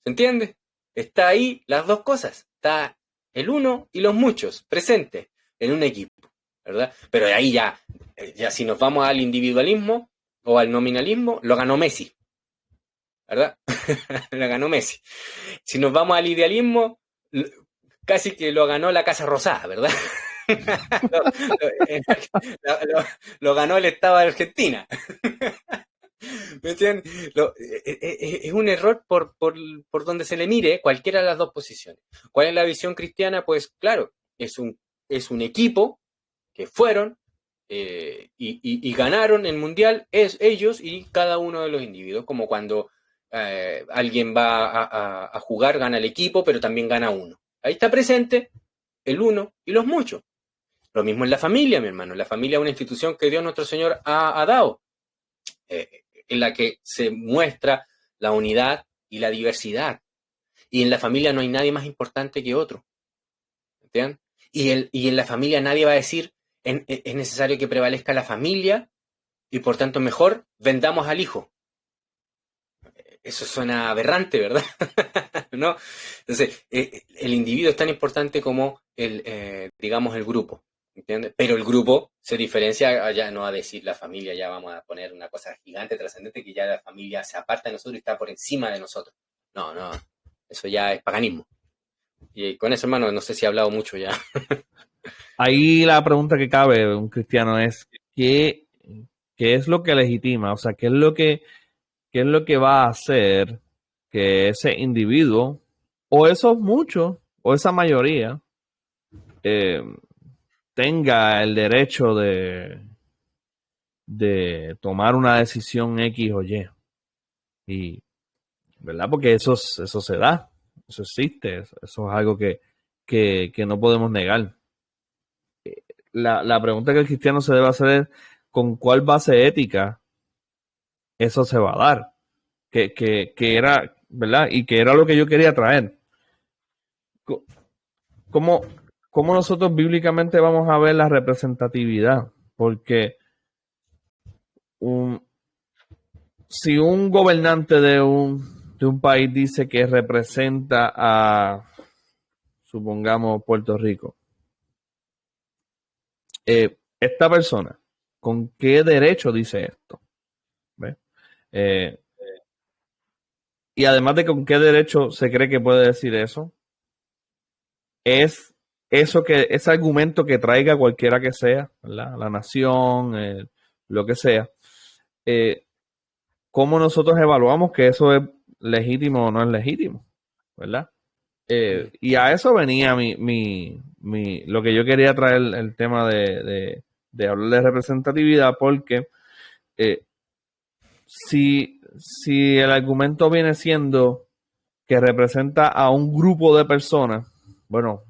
¿Se entiende? Está ahí las dos cosas. Está el uno y los muchos presentes en un equipo, ¿verdad? Pero ahí ya si nos vamos al individualismo, o al nominalismo, lo ganó Messi, ¿verdad? Lo ganó Messi. Si nos vamos al idealismo, casi que lo ganó la Casa Rosada, ¿verdad? Lo ganó el Estado de Argentina. ¿Me entienden? Es un error por donde se le mire cualquiera de las dos posiciones. ¿Cuál es la visión cristiana? Pues claro, es un equipo que fueron y ganaron el mundial, es ellos y cada uno de los individuos, como cuando alguien va a jugar, gana el equipo, pero también gana uno. Ahí está presente el uno y los muchos. Lo mismo en la familia, mi hermano. La familia es una institución que Dios nuestro Señor ha dado, en la que se muestra la unidad y la diversidad. Y en la familia no hay nadie más importante que otro. ¿Entienden? Y en la familia nadie va a decir, es necesario que prevalezca la familia y por tanto mejor vendamos al hijo. Eso suena aberrante, ¿verdad? ¿No? Entonces, el individuo es tan importante como digamos, el grupo. ¿Entiendes? Pero el grupo se diferencia, ya no a decir la familia, ya vamos a poner una cosa gigante, trascendente, que ya la familia se aparta de nosotros y está por encima de nosotros. No, eso ya es paganismo. Y con eso, hermano, no sé si he hablado mucho ya. Ahí la pregunta que cabe un cristiano es, ¿qué es lo que legitima? O sea, ¿qué es lo que va a hacer que ese individuo, o esos muchos, o esa mayoría, tenga el derecho de tomar una decisión X o Y? Y, ¿verdad? Porque eso se da, eso existe, eso es algo que no podemos negar. La pregunta que el cristiano se debe hacer es, ¿con cuál base ética eso se va a dar? Que era, ¿verdad? Y que era lo que yo quería traer. ¿Cómo nosotros bíblicamente vamos a ver la representatividad? Porque si un gobernante de un país dice que representa a, supongamos, Puerto Rico, esta persona, ¿con qué derecho dice esto? ¿Ves? Y además de con qué derecho se cree que puede decir eso, es ese argumento que traiga cualquiera que sea, ¿verdad? La nación, lo que sea, ¿cómo nosotros evaluamos que eso es legítimo o no es legítimo? ¿Verdad? Y a eso venía lo que yo quería traer, el tema de hablar de representatividad, porque si el argumento viene siendo que representa a un grupo de personas, bueno,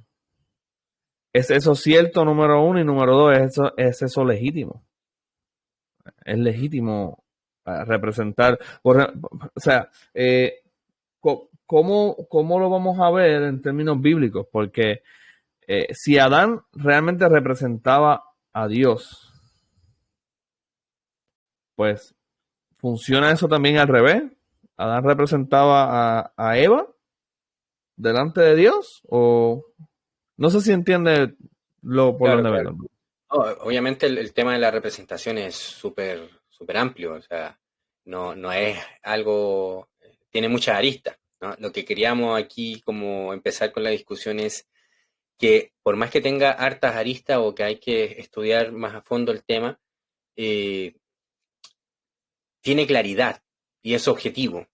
¿es eso cierto, número uno? Y número dos, ¿es eso legítimo? Es legítimo representar, o sea, ¿cómo lo vamos a ver en términos bíblicos? Porque si Adán realmente representaba a Dios, pues ¿funciona eso también al revés? ¿Adán representaba a Eva delante de Dios? O no sé si entiende por Claro, donde claro. vengo. Obviamente el tema de la representación es súper amplio, o sea, no es algo, tiene muchas aristas, ¿no? Lo que queríamos aquí como empezar con la discusión es que por más que tenga hartas aristas o que hay que estudiar más a fondo el tema, eh, tiene claridad y es objetivo,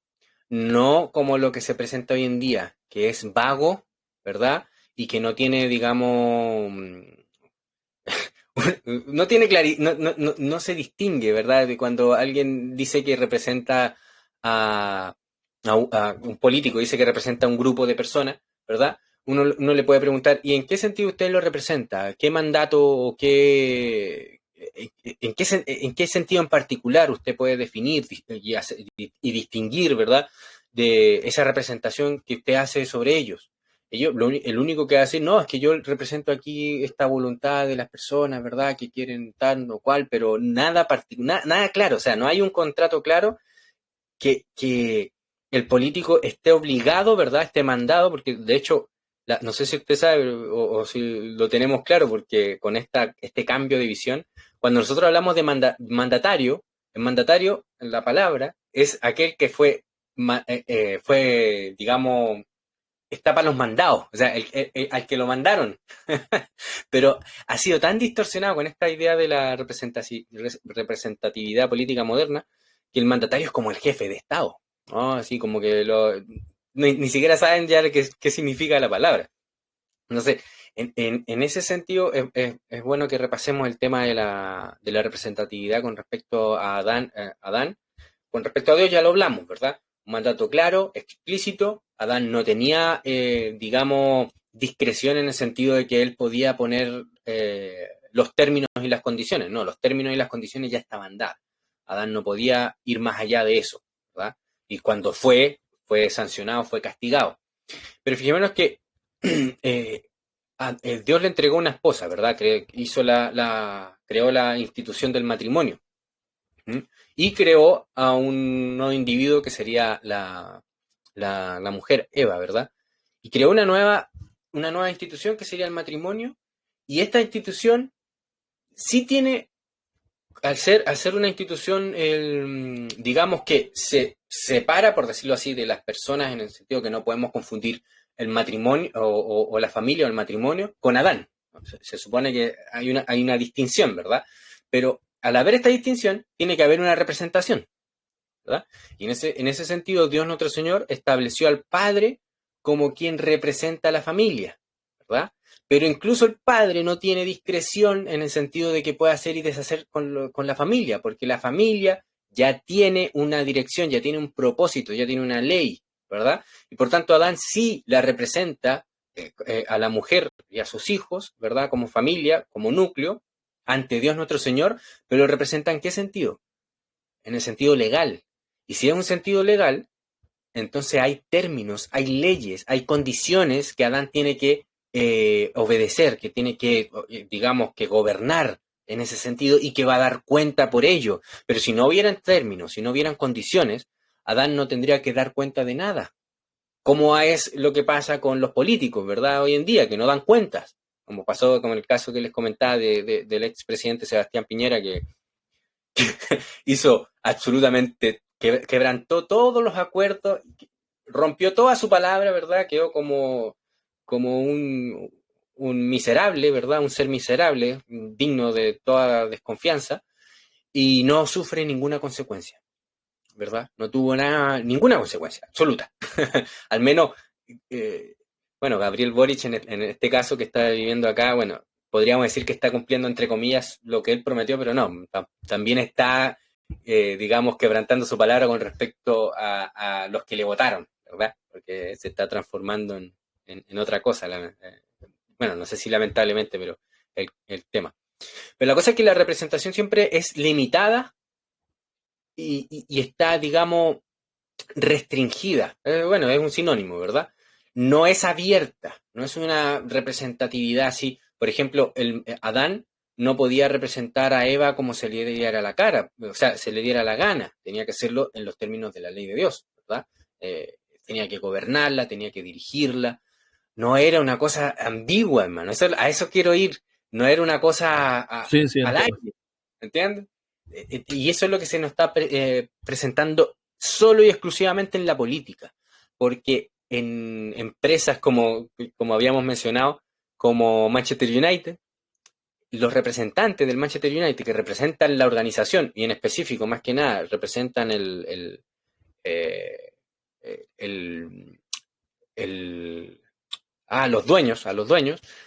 no como lo que se presenta hoy en día, que es vago, ¿verdad? Y que no tiene, digamos, no tiene no se distingue, ¿verdad? De cuando alguien dice que representa a un político, dice que representa a un grupo de personas, ¿verdad? Uno le puede preguntar, ¿y en qué sentido usted lo representa? ¿Qué mandato o en qué sentido en particular usted puede definir y distinguir, ¿verdad? De esa representación que usted hace sobre ellos? El único que hace, no, es que yo represento aquí esta voluntad de las personas, ¿verdad? Que quieren tal o cual, pero nada nada claro, o sea, no hay un contrato claro que el político esté obligado, ¿verdad? Esté mandado, porque de hecho, no sé si usted sabe o si lo tenemos claro, porque con este cambio de visión, cuando nosotros hablamos de mandatario, El mandatario, en la palabra, es aquel que fue, digamos, está para los mandados, o sea, al que lo mandaron. Pero ha sido tan distorsionado con esta idea de la representatividad política moderna que el mandatario es como el jefe de Estado, ¿no? Así como que ni siquiera saben ya qué significa la palabra. No sé, en ese sentido es bueno que repasemos el tema de la representatividad con respecto a Adán. Con respecto a Dios ya lo hablamos, ¿verdad? Un mandato claro, explícito. Adán no tenía, digamos, discreción en el sentido de que él podía poner los términos y las condiciones. No, los términos y las condiciones ya estaban dadas. Adán no podía ir más allá de eso, ¿verdad? Y cuando fue sancionado, fue castigado. Pero fijémonos que Dios le entregó una esposa, ¿verdad? Creó la institución del matrimonio. ¿Mm? Y creó a un nuevo individuo que sería la mujer Eva, ¿verdad? Y creó una nueva institución que sería el matrimonio. Y esta institución sí tiene, al ser una institución, digamos que se separa, por decirlo así, de las personas, en el sentido que no podemos confundir el matrimonio o la familia o el matrimonio con Adán. Se supone que hay una distinción, ¿verdad? Pero al haber esta distinción, tiene que haber una representación, ¿verdad? Y en ese sentido, Dios nuestro Señor estableció al Padre como quien representa a la familia, ¿verdad? Pero incluso el Padre no tiene discreción en el sentido de que pueda hacer y deshacer con la familia, porque la familia ya tiene una dirección, ya tiene un propósito, ya tiene una ley, ¿verdad? Y por tanto Adán sí la representa a la mujer y a sus hijos, ¿verdad? Como familia, como núcleo, ante Dios nuestro Señor, pero lo representa ¿en qué sentido? En el sentido legal. Y si es un sentido legal, entonces hay términos, hay leyes, hay condiciones que Adán tiene que obedecer, que tiene que, digamos, que gobernar en ese sentido y que va a dar cuenta por ello. Pero si no hubieran términos, si no hubieran condiciones, Adán no tendría que dar cuenta de nada. Como es lo que pasa con los políticos, ¿verdad? Hoy en día, que no dan cuentas. Como pasó con el caso que les comentaba del expresidente Sebastián Piñera, que hizo absolutamente, quebrantó todos los acuerdos, rompió toda su palabra, ¿verdad? Quedó como un miserable, ¿verdad? Un ser miserable, digno de toda desconfianza, y no sufre ninguna consecuencia, ¿verdad? No tuvo ninguna consecuencia, absoluta. Al menos, bueno, Gabriel Boric en este caso que está viviendo acá, bueno, podríamos decir que está cumpliendo, entre comillas, lo que él prometió, pero no, también está, digamos, quebrantando su palabra con respecto a los que le votaron, ¿verdad? Porque se está transformando en otra cosa. Bueno, no sé si lamentablemente, pero el tema. Pero la cosa es que la representación siempre es limitada y está, digamos, restringida. Bueno, es un sinónimo, ¿verdad? No es abierta, no es una representatividad así. Por ejemplo, Adán no podía representar a Eva como se le diera la cara, o sea, se le diera la gana. Tenía que hacerlo en los términos de la ley de Dios, ¿verdad? Tenía que gobernarla, tenía que dirigirla. No era una cosa ambigua, hermano. A eso quiero ir. No era una cosa Sí, al aire, ¿entiendes? Y eso es lo que se nos está presentando solo y exclusivamente en la política, porque en empresas como habíamos mencionado, como Manchester United, los representantes del Manchester United que representan la organización, y en específico, más que nada, representan a los dueños,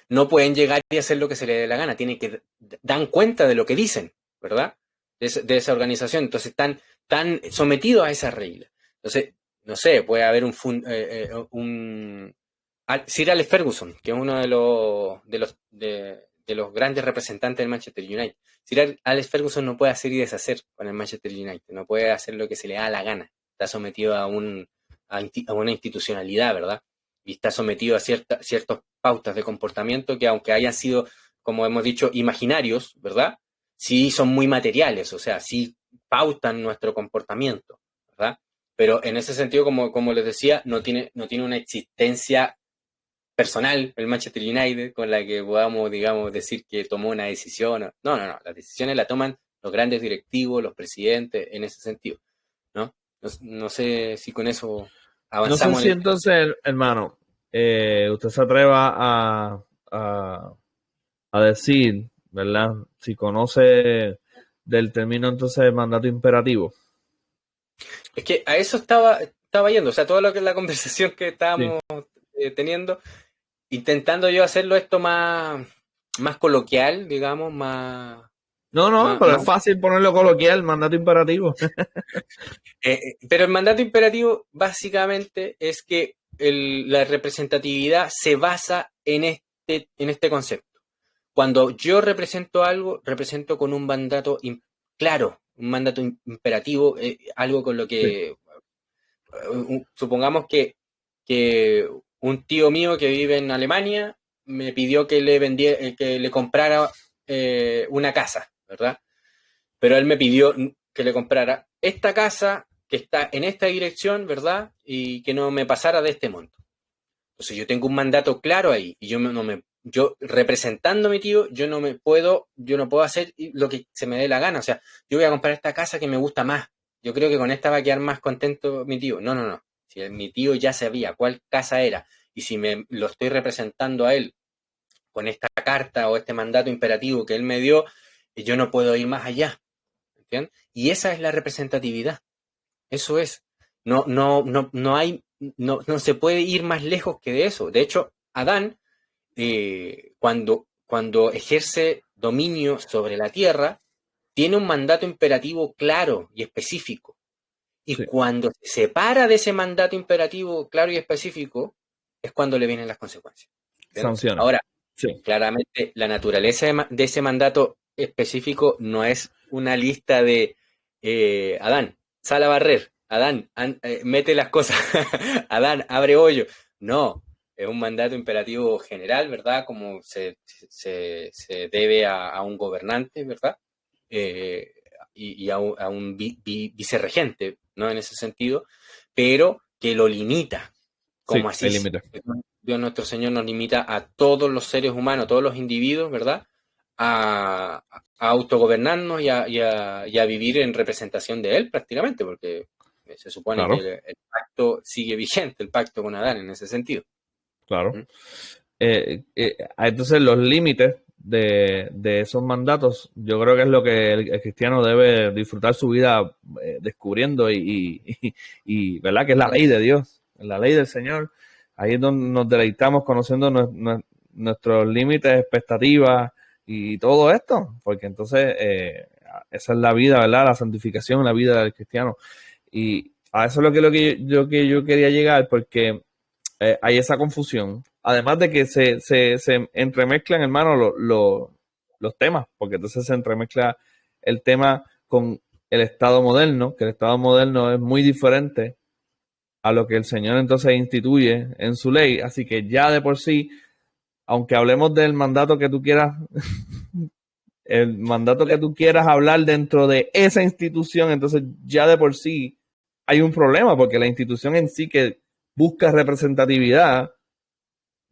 no pueden llegar y hacer lo que se les dé la gana, tienen que dan cuenta de lo que dicen, ¿verdad? De esa organización, entonces están sometidos a esa regla. Entonces, no sé, puede haber Sir Alex Ferguson, que es uno de los grandes representantes del Manchester United. Sir Alex Ferguson no puede hacer y deshacer con el Manchester United, no puede hacer lo que se le da la gana, está sometido a una institucionalidad, ¿verdad? Y está sometido a ciertas pautas de comportamiento que, aunque hayan sido, como hemos dicho, imaginarios, ¿verdad? Sí son muy materiales, o sea, sí pautan nuestro comportamiento, ¿verdad? Pero en ese sentido, como les decía, no tiene una existencia personal el Manchester United con la que podamos, digamos, decir que tomó una decisión. No, las decisiones las toman los grandes directivos, los presidentes, en ese sentido, ¿no? No sé si con eso avanzamos. No sé si entonces, hermano, usted se atreva a decir, ¿verdad? Si conoce del término entonces mandato imperativo. Es que a eso estaba yendo, o sea, toda la conversación que estábamos teniendo, intentando yo hacerlo esto más coloquial, digamos, más... No, pero es fácil ponerlo coloquial, mandato imperativo. Pero el mandato imperativo básicamente es que la representatividad se basa en este concepto. Cuando yo represento algo, represento con un mandato claro, un mandato imperativo, algo con lo que... supongamos que un tío mío que vive en Alemania me pidió que le comprara una casa, ¿verdad? Pero él me pidió que le comprara esta casa que está en esta dirección, ¿verdad? Y que no me pasara de este monto. Entonces yo tengo un mandato claro ahí y yo representando a mi tío, yo no puedo hacer lo que se me dé la gana. O sea, yo voy a comprar esta casa que me gusta más. Yo creo que con esta va a quedar más contento mi tío. No. Si mi tío ya sabía cuál casa era y si me lo estoy representando a él con esta carta o este mandato imperativo que él me dio, yo no puedo ir más allá. ¿Entiendes? Y esa es la representatividad. Eso es. No se puede ir más lejos que de eso. De hecho, Adán, cuando ejerce dominio sobre la tierra, tiene un mandato imperativo claro y específico. Y Sí. cuando se separa de ese mandato imperativo claro y específico, es cuando le vienen las consecuencias. Sanciones. Ahora, sí. Claramente la naturaleza de ese mandato específico no es una lista de Adán, sal a barrer, Adán, mete las cosas, Adán, abre hoyo. No, es un mandato imperativo general, ¿verdad? Como se debe a un gobernante, ¿verdad? Y a un vicerregente, ¿no? En ese sentido, pero que lo limita, como Sí, así. el límite. Dios nuestro Señor nos limita a todos los seres humanos, a todos los individuos, ¿verdad? A autogobernarnos y a vivir en representación de Él prácticamente, porque se supone Claro. que el pacto sigue vigente, el pacto con Adán en ese sentido. Claro. Entonces los límites de esos mandatos, yo creo que es lo que el cristiano debe disfrutar su vida descubriendo y ¿verdad? Que es la ley de Dios, la ley del Señor. Ahí es donde nos deleitamos conociendo nuestros límites, expectativas y todo esto, porque entonces esa es la vida, ¿verdad? La santificación, la vida del cristiano. Y a eso es lo que yo quería llegar, porque hay esa confusión. Además de que se entremezclan, hermano, los temas, porque entonces se entremezcla el tema con el Estado moderno, que el Estado moderno es muy diferente a lo que el Señor entonces instituye en su ley. Así que ya de por sí, aunque hablemos del mandato que tú quieras, el mandato que tú quieras hablar dentro de esa institución, entonces ya de por sí hay un problema, porque la institución en sí que busca representatividad,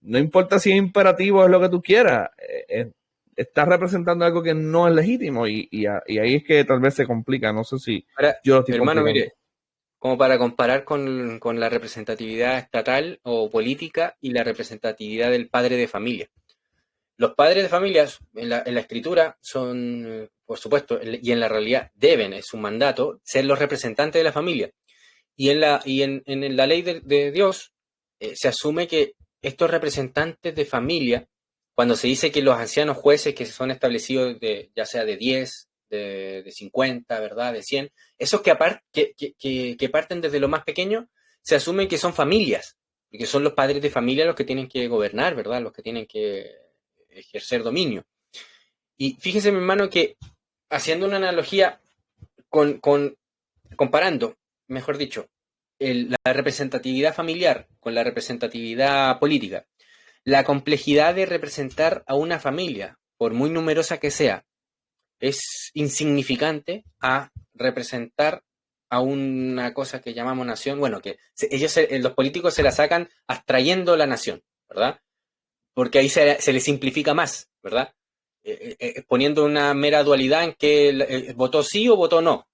no importa si es imperativo o es lo que tú quieras, estás representando algo que no es legítimo y ahí es que tal vez se complica. No sé si Ahora, yo lo estoy hermano, complicando. mire, como para comparar con la representatividad estatal o política y la representatividad del padre de familia. Los padres de familia en la escritura son, por supuesto, y en la realidad deben, es un mandato, ser los representantes de la familia. Y en la ley de Dios se asume que estos representantes de familia, cuando se dice que los ancianos jueces que son establecidos ya sea de 10, de 50, ¿verdad? De 100, esos que parten desde lo más pequeño, se asume que son familias, porque son los padres de familia los que tienen que gobernar, ¿verdad? Los que tienen que ejercer dominio. Y fíjese, mi hermano, que haciendo una analogía comparando, mejor dicho, la representatividad familiar con la representatividad política, la complejidad de representar a una familia, por muy numerosa que sea, es insignificante a representar a una cosa que llamamos nación. Bueno, que los políticos se la sacan abstrayendo la nación, ¿verdad? Porque ahí se le simplifica más, ¿verdad? poniendo una mera dualidad en que votó sí o votó no.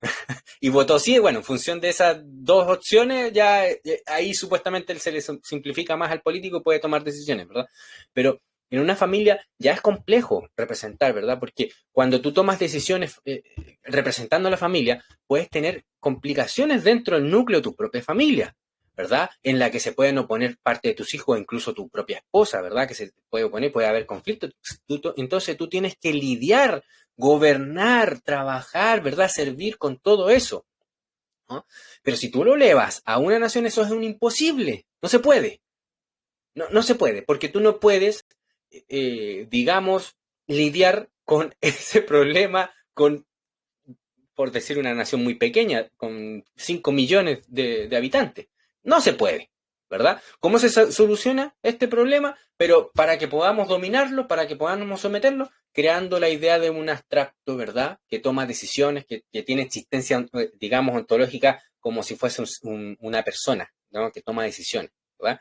Y votó sí, bueno, en función de esas dos opciones, ya ahí supuestamente se le simplifica más al político y puede tomar decisiones, ¿verdad? Pero en una familia ya es complejo representar, ¿verdad? Porque cuando tú tomas decisiones representando a la familia, puedes tener complicaciones dentro del núcleo de tu propia familia, ¿verdad? En la que se pueden oponer parte de tus hijos, incluso tu propia esposa, ¿verdad? Que se puede oponer, puede haber conflictos. Entonces tú tienes que lidiar, gobernar, trabajar, ¿verdad? Servir con todo eso, ¿no? Pero si tú lo elevas a una nación, eso es un imposible. No se puede. No se puede, porque tú no puedes, digamos, lidiar con ese problema con, por decir, una nación muy pequeña, con 5 millones de habitantes. No se puede, ¿verdad? ¿Cómo se soluciona este problema? Pero para que podamos dominarlo, para que podamos someterlo, creando la idea de un abstracto, ¿verdad? Que toma decisiones, que tiene existencia, digamos, ontológica, como si fuese una persona, ¿no? Que toma decisiones, ¿verdad?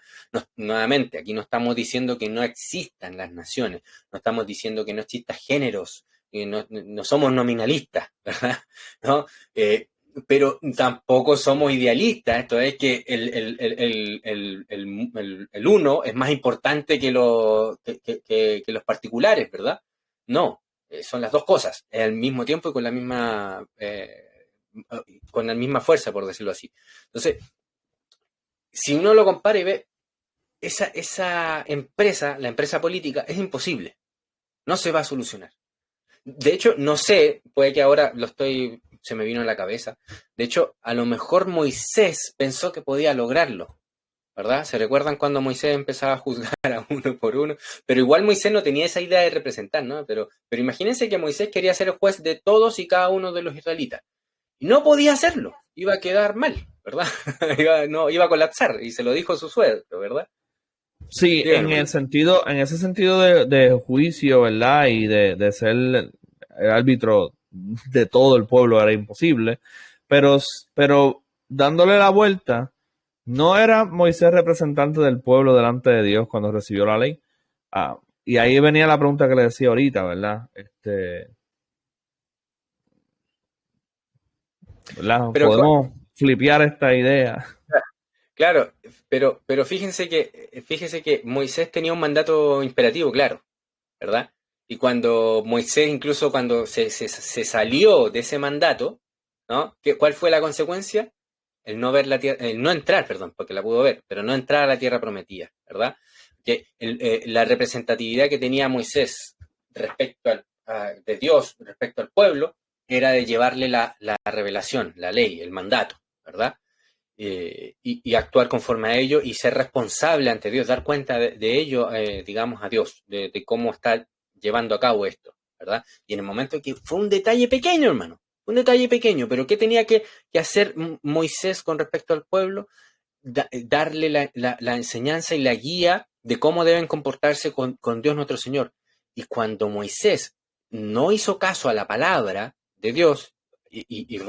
Nuevamente, aquí no estamos diciendo que no existan las naciones, no estamos diciendo que no existan géneros, no somos nominalistas, ¿verdad? ¿No? Pero tampoco somos idealistas. Esto es que el uno es más importante que los particulares, ¿verdad? No, son las dos cosas, al mismo tiempo y con la misma fuerza, por decirlo así. Entonces, si uno lo compara y ve, esa empresa, la empresa política, es imposible. No se va a solucionar. De hecho, no sé, puede que ahora se me vino a la cabeza. De hecho, a lo mejor Moisés pensó que podía lograrlo, ¿verdad? ¿Se recuerdan cuando Moisés empezaba a juzgar a uno por uno? Pero igual Moisés no tenía esa idea de representar, ¿no? Pero imagínense que Moisés quería ser el juez de todos y cada uno de los israelitas. Y no podía hacerlo, iba a quedar mal, ¿verdad? iba a colapsar, y se lo dijo su suegro, ¿verdad? Sí, Díganme. en ese sentido de juicio, ¿verdad? Y de ser el árbitro de todo el pueblo era imposible. Pero dándole la vuelta, ¿no era Moisés representante del pueblo delante de Dios cuando recibió la ley? Y ahí venía la pregunta que le decía ahorita, ¿verdad? ¿Verdad? Pero Podemos flipear esta idea. claro, pero fíjense que Moisés tenía un mandato imperativo, claro, ¿verdad? Y cuando Moisés, incluso cuando se salió de ese mandato, ¿no? ¿Cuál fue la consecuencia? El no ver la tierra, el no entrar, perdón, porque la pudo ver, pero no entrar a la tierra prometida, ¿verdad? Que la representatividad que tenía Moisés respecto de Dios, respecto al pueblo, era de llevarle la revelación, la ley, el mandato, ¿verdad? Y actuar conforme a ello y ser responsable ante Dios, dar cuenta de ello, digamos, a Dios, de cómo está llevando a cabo esto, ¿verdad? Y en el momento que fue un detalle pequeño, hermano, un detalle pequeño, pero ¿qué tenía que hacer Moisés con respecto al pueblo? Darle la enseñanza y la guía de cómo deben comportarse con Dios nuestro Señor. Y cuando Moisés no hizo caso a la palabra de Dios, y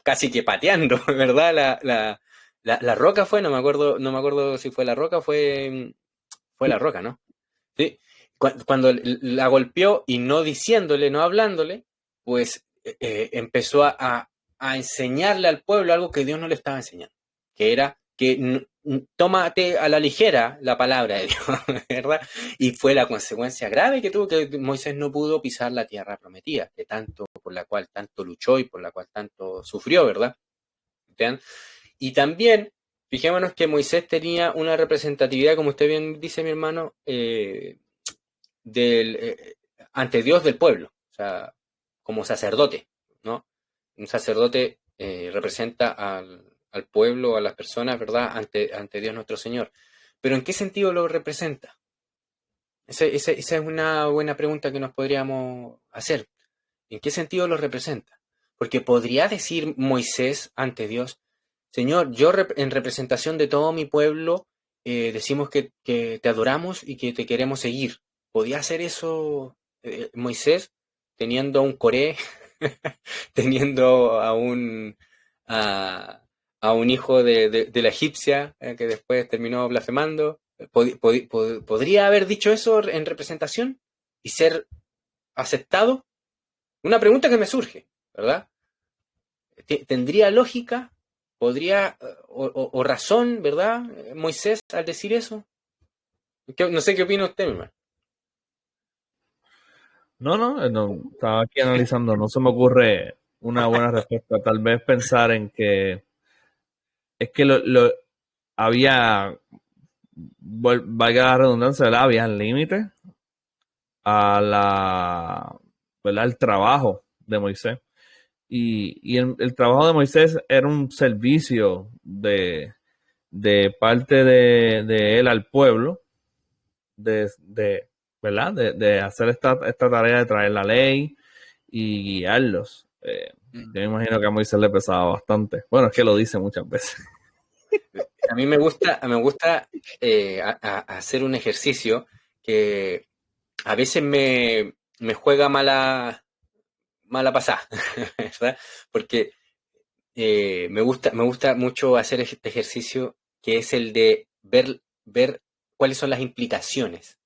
casi que pateando, ¿verdad? La roca fue, no me acuerdo si fue la roca o fue la roca, ¿no? Sí. Cuando la golpeó y no diciéndole, no hablándole, pues empezó a enseñarle al pueblo algo que Dios no le estaba enseñando, que era que tómate a la ligera la palabra de Dios, ¿verdad? Y fue la consecuencia grave que tuvo, que Moisés no pudo pisar la tierra prometida, por la cual tanto luchó y por la cual tanto sufrió, ¿verdad? ¿Vean? Y también, fijémonos que Moisés tenía una representatividad, como usted bien dice, mi hermano, ante Dios del pueblo, o sea, como sacerdote, ¿no? Un sacerdote representa al pueblo, a las personas, ¿verdad? Ante Dios nuestro Señor. Pero ¿en qué sentido lo representa? Esa es una buena pregunta que nos podríamos hacer. ¿En qué sentido lo representa? Porque podría decir Moisés ante Dios, Señor, yo en representación de todo mi pueblo decimos que te adoramos y que te queremos seguir. ¿Podía hacer eso Moisés teniendo a un Coré, teniendo a un hijo de la egipcia que después terminó blasfemando? ¿Podría haber dicho eso en representación y ser aceptado? Una pregunta que me surge, ¿verdad? ¿Tendría lógica? ¿Podría o razón, verdad, Moisés, al decir eso? No sé qué opina usted, mi hermano. No, estaba aquí analizando, no se me ocurre una buena respuesta. Tal vez pensar en que es que había, valga la redundancia, ¿verdad? Había límites ¿verdad? El trabajo de Moisés. Y el trabajo de Moisés era un servicio de parte de él al pueblo, ¿verdad? De hacer esta tarea de traer la ley y guiarlos. Yo me imagino que a Moisés le pesaba bastante. Bueno, es que lo dice muchas veces. A mí me gusta hacer un ejercicio que a veces me juega mala pasada, ¿verdad? Porque me gusta mucho hacer este ejercicio que es el de ver cuáles son las implicaciones,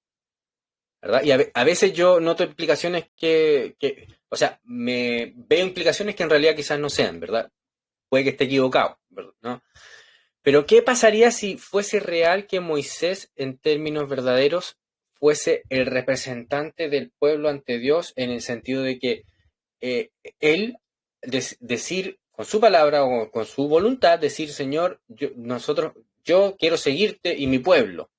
¿verdad? Y a veces yo noto implicaciones o sea, me veo implicaciones que en realidad quizás no sean, ¿verdad? Puede que esté equivocado, ¿verdad? ¿No? Pero ¿qué pasaría si fuese real que Moisés, en términos verdaderos, fuese el representante del pueblo ante Dios en el sentido de que él decir con su palabra o con su voluntad, decir, Señor, yo quiero seguirte y mi pueblo,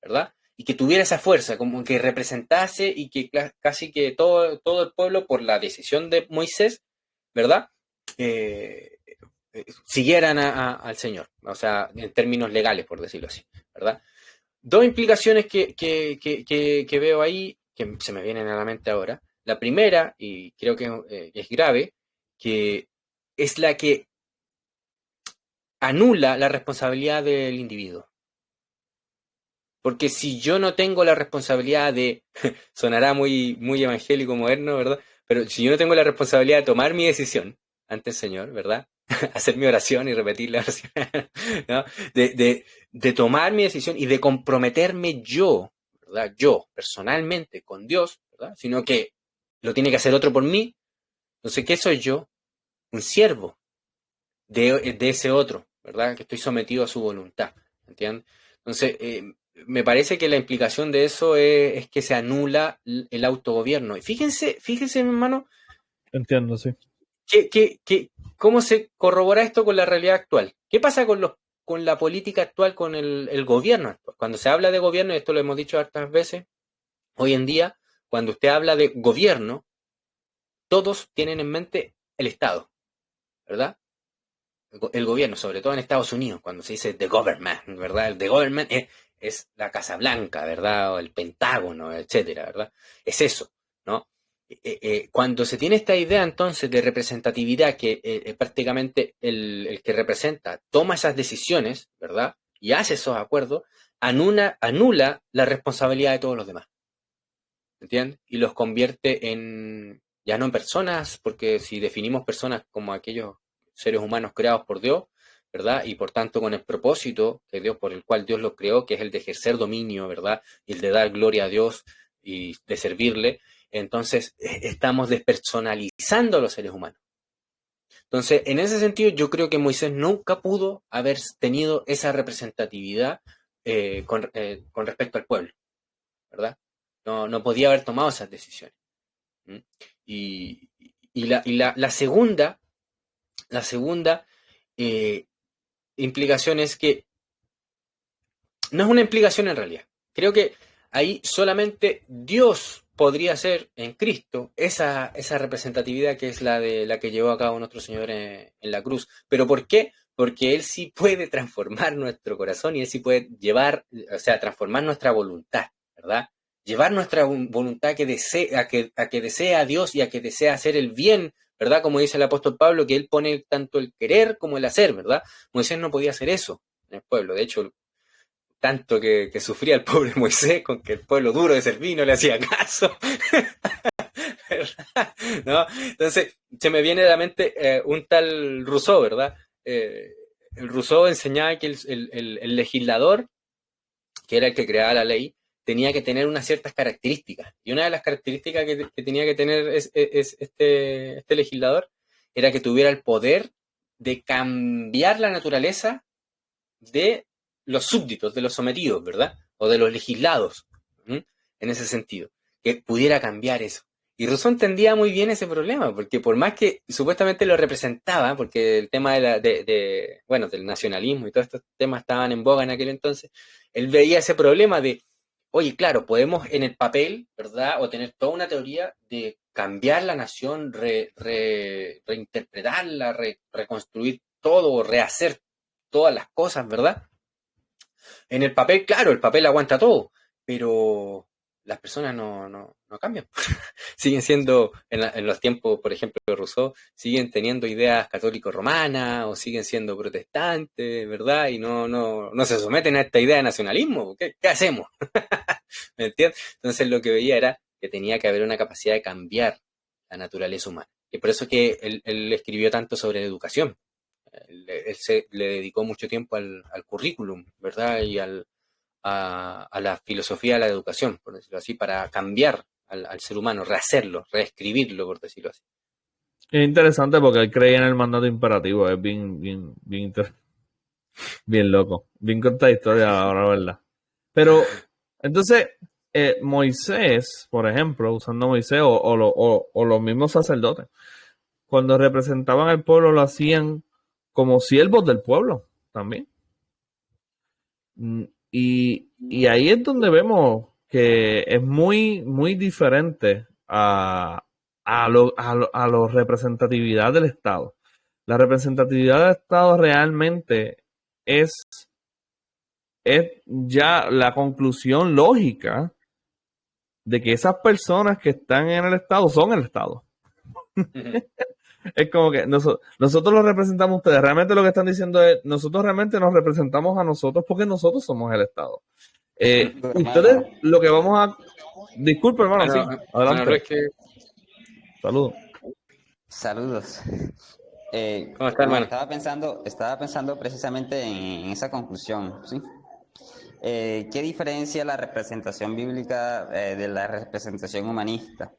¿verdad? Y que tuviera esa fuerza, como que representase y que casi que todo el pueblo, por la decisión de Moisés, ¿verdad? Siguieran al Señor, o sea, en términos legales, por decirlo así, ¿verdad? Dos implicaciones que veo ahí, que se me vienen a la mente ahora. La primera, y creo que es grave, que es la que anula la responsabilidad del individuo. Porque si yo no tengo la responsabilidad sonará muy, muy evangélico moderno, ¿verdad? Pero si yo no tengo la responsabilidad de tomar mi decisión ante el Señor, ¿verdad? Hacer mi oración y repetir la oración, ¿no? De tomar mi decisión y de comprometerme yo, ¿verdad? Yo, personalmente, con Dios, ¿verdad? Sino que lo tiene que hacer otro por mí. Entonces, ¿qué soy yo? Un siervo de ese otro, ¿verdad? Que estoy sometido a su voluntad, ¿entiendes? Entonces, me parece que la implicación de eso es que se anula el autogobierno. Y fíjense, mi hermano. Entiendo, sí. ¿Cómo se corrobora esto con la realidad actual? ¿Qué pasa con la política actual, con el gobierno actual? Cuando se habla de gobierno, y esto lo hemos dicho hartas veces, hoy en día, cuando usted habla de gobierno, todos tienen en mente el Estado, ¿verdad? El gobierno, sobre todo en Estados Unidos, cuando se dice the government, ¿verdad? El the government es la Casa Blanca, ¿verdad? O el Pentágono, etcétera, ¿verdad? Es eso, ¿no? Cuando se tiene esta idea entonces de representatividad, que prácticamente el que representa toma esas decisiones, ¿verdad? Y hace esos acuerdos, anula la responsabilidad de todos los demás, ¿entiendes? Y los convierte ya no en personas, porque si definimos personas como aquellos seres humanos creados por Dios, ¿verdad? Y por tanto con el propósito por el cual Dios los creó, que es el de ejercer dominio, ¿verdad? Y el de dar gloria a Dios y de servirle. Entonces estamos despersonalizando a los seres humanos. Entonces, en ese sentido, yo creo que Moisés nunca pudo haber tenido esa representatividad con respecto al pueblo, ¿verdad? No podía haber tomado esas decisiones. Y la segunda implicación es que no es una implicación en realidad. Creo que ahí solamente Dios podría ser en Cristo esa representatividad que es la que llevó a cabo nuestro Señor en la cruz. ¿Pero por qué? Porque Él sí puede transformar nuestro corazón y Él sí puede transformar nuestra voluntad, ¿verdad? Llevar nuestra voluntad a que desee a Dios y a que desee hacer el bien, ¿verdad? Como dice el apóstol Pablo, que Él pone tanto el querer como el hacer, ¿verdad? Moisés no podía hacer eso en el pueblo. De hecho, tanto que sufría el pobre Moisés con que el pueblo duro de servir no le hacía caso. ¿Verdad? ¿No? Entonces, se me viene a la mente un tal Rousseau, ¿verdad? El Rousseau enseñaba que el legislador, que era el que creaba la ley, tenía que tener unas ciertas características. Y una de las características que tenía que tener este legislador era que tuviera el poder de cambiar la naturaleza de los súbditos, de los sometidos, ¿verdad? O de los legislados, ¿m? En ese sentido, que pudiera cambiar eso. Y Rousseau entendía muy bien ese problema, porque por más que supuestamente lo representaba, porque el tema del nacionalismo y todos estos temas estaban en boga en aquel entonces, él veía ese problema de, oye, claro, podemos en el papel, ¿verdad? O tener toda una teoría de cambiar la nación, reinterpretarla, reconstruir todo, rehacer todas las cosas, ¿verdad? En el papel, claro, el papel aguanta todo, pero las personas no cambian. Siguen siendo, en los tiempos, por ejemplo, de Rousseau, siguen teniendo ideas católico-romanas o siguen siendo protestantes, ¿verdad? Y no se someten a esta idea de nacionalismo. ¿Qué hacemos? ¿Me entiendes? Entonces lo que veía era que tenía que haber una capacidad de cambiar la naturaleza humana. Y por eso que él escribió tanto sobre educación. Él le dedicó mucho tiempo al currículum, ¿verdad? Y a la filosofía de la educación, por decirlo así, para cambiar al ser humano, rehacerlo, reescribirlo, por decirlo así. Es interesante porque él creía en el mandato imperativo, es bien loco, bien corta historia ahora, ¿verdad? Pero, entonces, Moisés, por ejemplo, usando Moisés o los mismos sacerdotes, cuando representaban al pueblo lo hacían como siervos del pueblo también. Y ahí es donde vemos que es muy diferente a la representatividad del Estado. La representatividad del Estado realmente es ya la conclusión lógica de que esas personas que están en el Estado son el Estado. Es como que nosotros lo representamos a ustedes. Realmente lo que están diciendo es, nosotros realmente nos representamos a nosotros porque nosotros somos el Estado. Ustedes lo que vamos a... Disculpe, hermano, sí. Adelante. Saludos. Saludos. ¿Cómo está, hermano? Estaba pensando precisamente en esa conclusión, ¿sí? ¿Qué diferencia la representación bíblica de la representación humanista?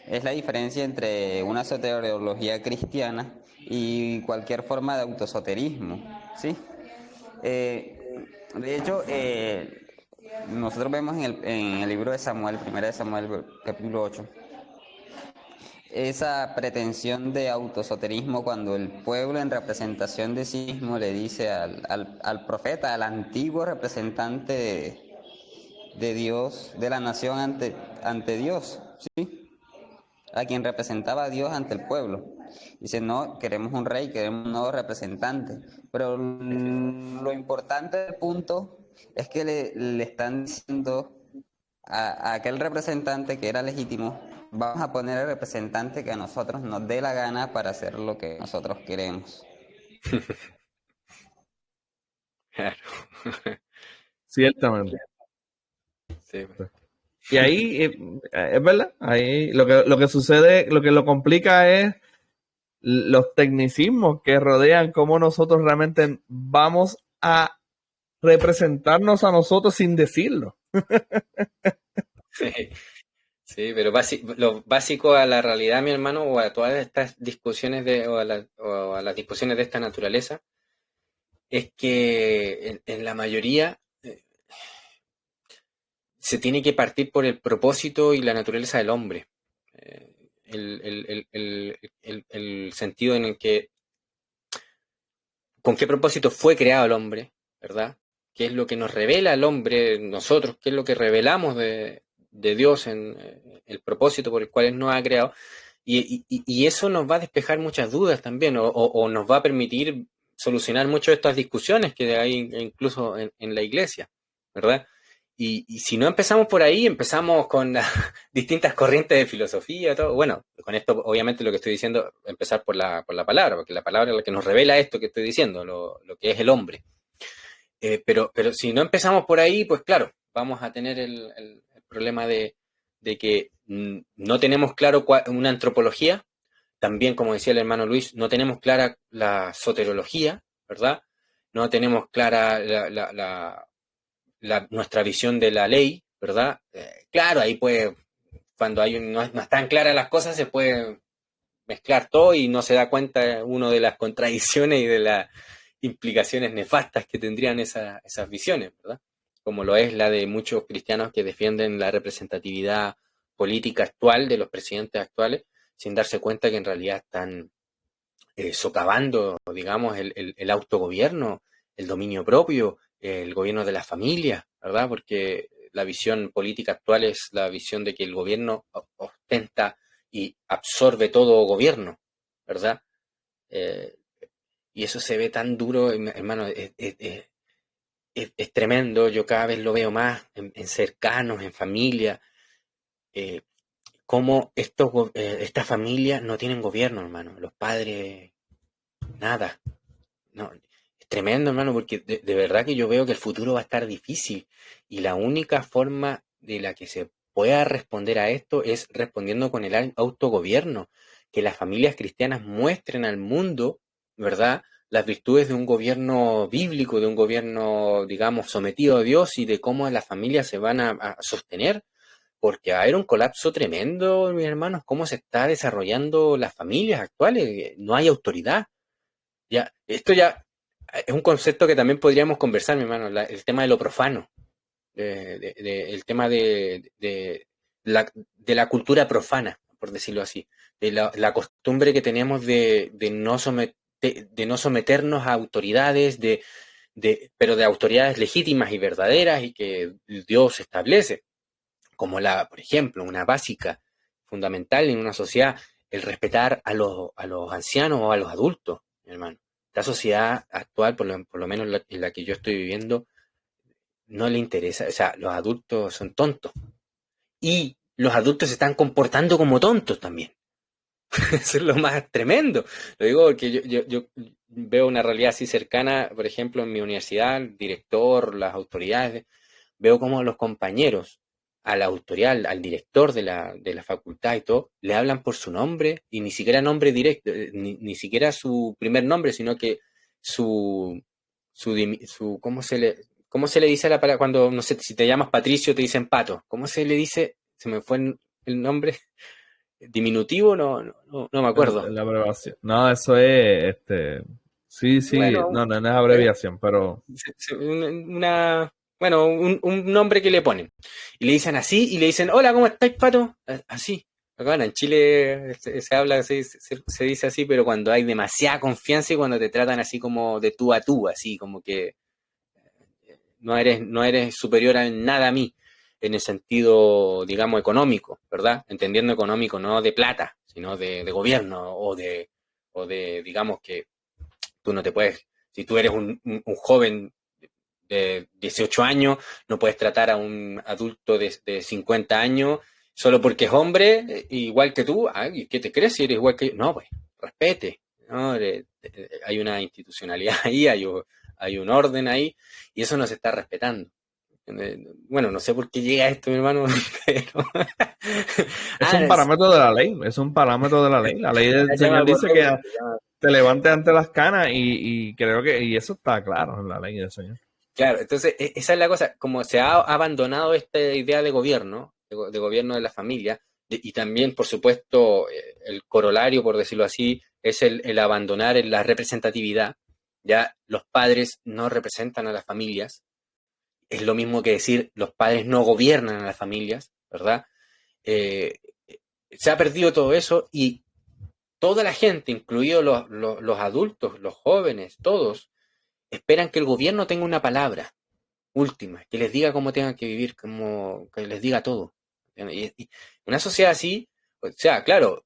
Es la diferencia entre una soteriología cristiana y cualquier forma de autosoterismo, ¿sí? De hecho, nosotros vemos en el libro de Samuel, 1 de Samuel, capítulo 8, esa pretensión de autosoterismo cuando el pueblo en representación de sí mismo le dice al profeta, al antiguo representante de Dios, de la nación ante Dios, ¿sí? A quien representaba a Dios ante el pueblo. Dice, no, queremos un rey, queremos un nuevo representante. Pero lo importante del punto es que le están diciendo a aquel representante que era legítimo, vamos a poner el representante que a nosotros nos dé la gana para hacer lo que nosotros queremos. Claro. Ciertamente. Sí. Y ahí, es verdad, ahí lo que sucede, lo que lo complica es los tecnicismos que rodean cómo nosotros realmente vamos a representarnos a nosotros sin decirlo. Sí, pero lo básico a la realidad, mi hermano, o a todas estas discusiones o a las discusiones de esta naturaleza, es que en la mayoría se tiene que partir por el propósito y la naturaleza del hombre. El sentido en el que, con qué propósito fue creado el hombre, ¿verdad? ¿Qué es lo que nos revela el hombre, nosotros? ¿Qué es lo que revelamos de Dios en el propósito por el cual Él nos ha creado? Y eso nos va a despejar muchas dudas también, o nos va a permitir solucionar muchas de estas discusiones que hay incluso en la iglesia, ¿verdad? Y si no empezamos por ahí, empezamos con las distintas corrientes de filosofía, todo. Bueno, con esto obviamente lo que estoy diciendo, empezar por la palabra, porque la palabra es la que nos revela esto que estoy diciendo, lo que es el hombre. Pero si no empezamos por ahí, pues claro, vamos a tener el problema de que no tenemos claro una antropología, también como decía el hermano Luis, no tenemos clara la soteriología, ¿verdad? No tenemos clara nuestra visión de la ley, ¿verdad? Claro, ahí puede, cuando no están claras las cosas, se puede mezclar todo y no se da cuenta uno de las contradicciones y de las implicaciones nefastas que tendrían esas visiones, ¿verdad? Como lo es la de muchos cristianos que defienden la representatividad política actual de los presidentes actuales, sin darse cuenta que en realidad están socavando, digamos, el autogobierno, el dominio propio, el gobierno de la familia, ¿verdad? Porque la visión política actual es la visión de que el gobierno ostenta y absorbe todo gobierno, ¿verdad? Y eso se ve tan duro, hermano, es tremendo. Yo cada vez lo veo más en cercanos, en familia, cómo estas familias no tienen gobierno, hermano. Los padres, nada. No, es tremendo, hermano, porque de verdad que yo veo que el futuro va a estar difícil y la única forma de la que se pueda responder a esto es respondiendo con el autogobierno, que las familias cristianas muestren al mundo, ¿verdad?, las virtudes de un gobierno bíblico, de un gobierno, digamos, sometido a Dios y de cómo las familias se van a sostener, porque va a haber un colapso tremendo, mis hermanos, cómo se está desarrollando las familias actuales, no hay autoridad. Ya, esto ya es un concepto que también podríamos conversar, mi hermano, el tema de lo profano, el tema de la cultura profana, por decirlo así, de la costumbre que tenemos de no someternos a autoridades, pero de autoridades legítimas y verdaderas y que Dios establece, como por ejemplo, una básica fundamental en una sociedad, el respetar a los ancianos o a los adultos, mi hermano. La sociedad actual, por lo menos en la que yo estoy viviendo, no le interesa, o sea, los adultos son tontos y los adultos se están comportando como tontos también. Eso es lo más tremendo. Lo digo porque yo veo una realidad así cercana, por ejemplo, en mi universidad, el director, las autoridades, veo como los compañeros a la autoridad, al director de la facultad y todo, le hablan por su nombre y ni siquiera nombre directo, ni siquiera su primer nombre, sino que ¿cómo se le dice a la palabra cuando, no sé, si te llamas Patricio te dicen Pato? ¿Cómo se le dice? Se me fue el nombre. Diminutivo, no me acuerdo. La abreviación. No, eso es, sí, Bueno, no es abreviación, pero un nombre que le ponen. Y le dicen así, y le dicen, hola, ¿cómo estáis, Pato? Así. Acá en Chile se habla así, se dice así, pero cuando hay demasiada confianza y cuando te tratan así como de tú a tú, así como que no eres superior en nada a mí, en el sentido, digamos, económico, ¿verdad? Entendiendo económico no de plata, sino de gobierno digamos, que tú no te puedes, si tú eres un joven de 18 años, no puedes tratar a un adulto de 50 años solo porque es hombre, igual que tú. Ay, ¿qué te crees si eres igual que yo? No, pues, respete. ¿No? Hay una institucionalidad ahí, hay un orden ahí, y eso no se está respetando. Bueno, no sé por qué llega esto, mi hermano, pero... es un parámetro de la ley, es un parámetro de la ley. La ley del Señor dice que te levantes ante las canas y creo que y eso está claro en la ley del Señor. Claro, entonces esa es la cosa, como se ha abandonado esta idea de gobierno, de gobierno de la familia, y también, por supuesto, el corolario, por decirlo así, es el abandonar la representatividad. Ya los padres no representan a las familias, es lo mismo que decir los padres no gobiernan a las familias, ¿verdad? Se ha perdido todo eso y toda la gente, incluidos los adultos, los jóvenes, todos, esperan que el gobierno tenga una palabra última, que les diga cómo tengan que vivir, que les diga todo. Y una sociedad así, o sea, claro,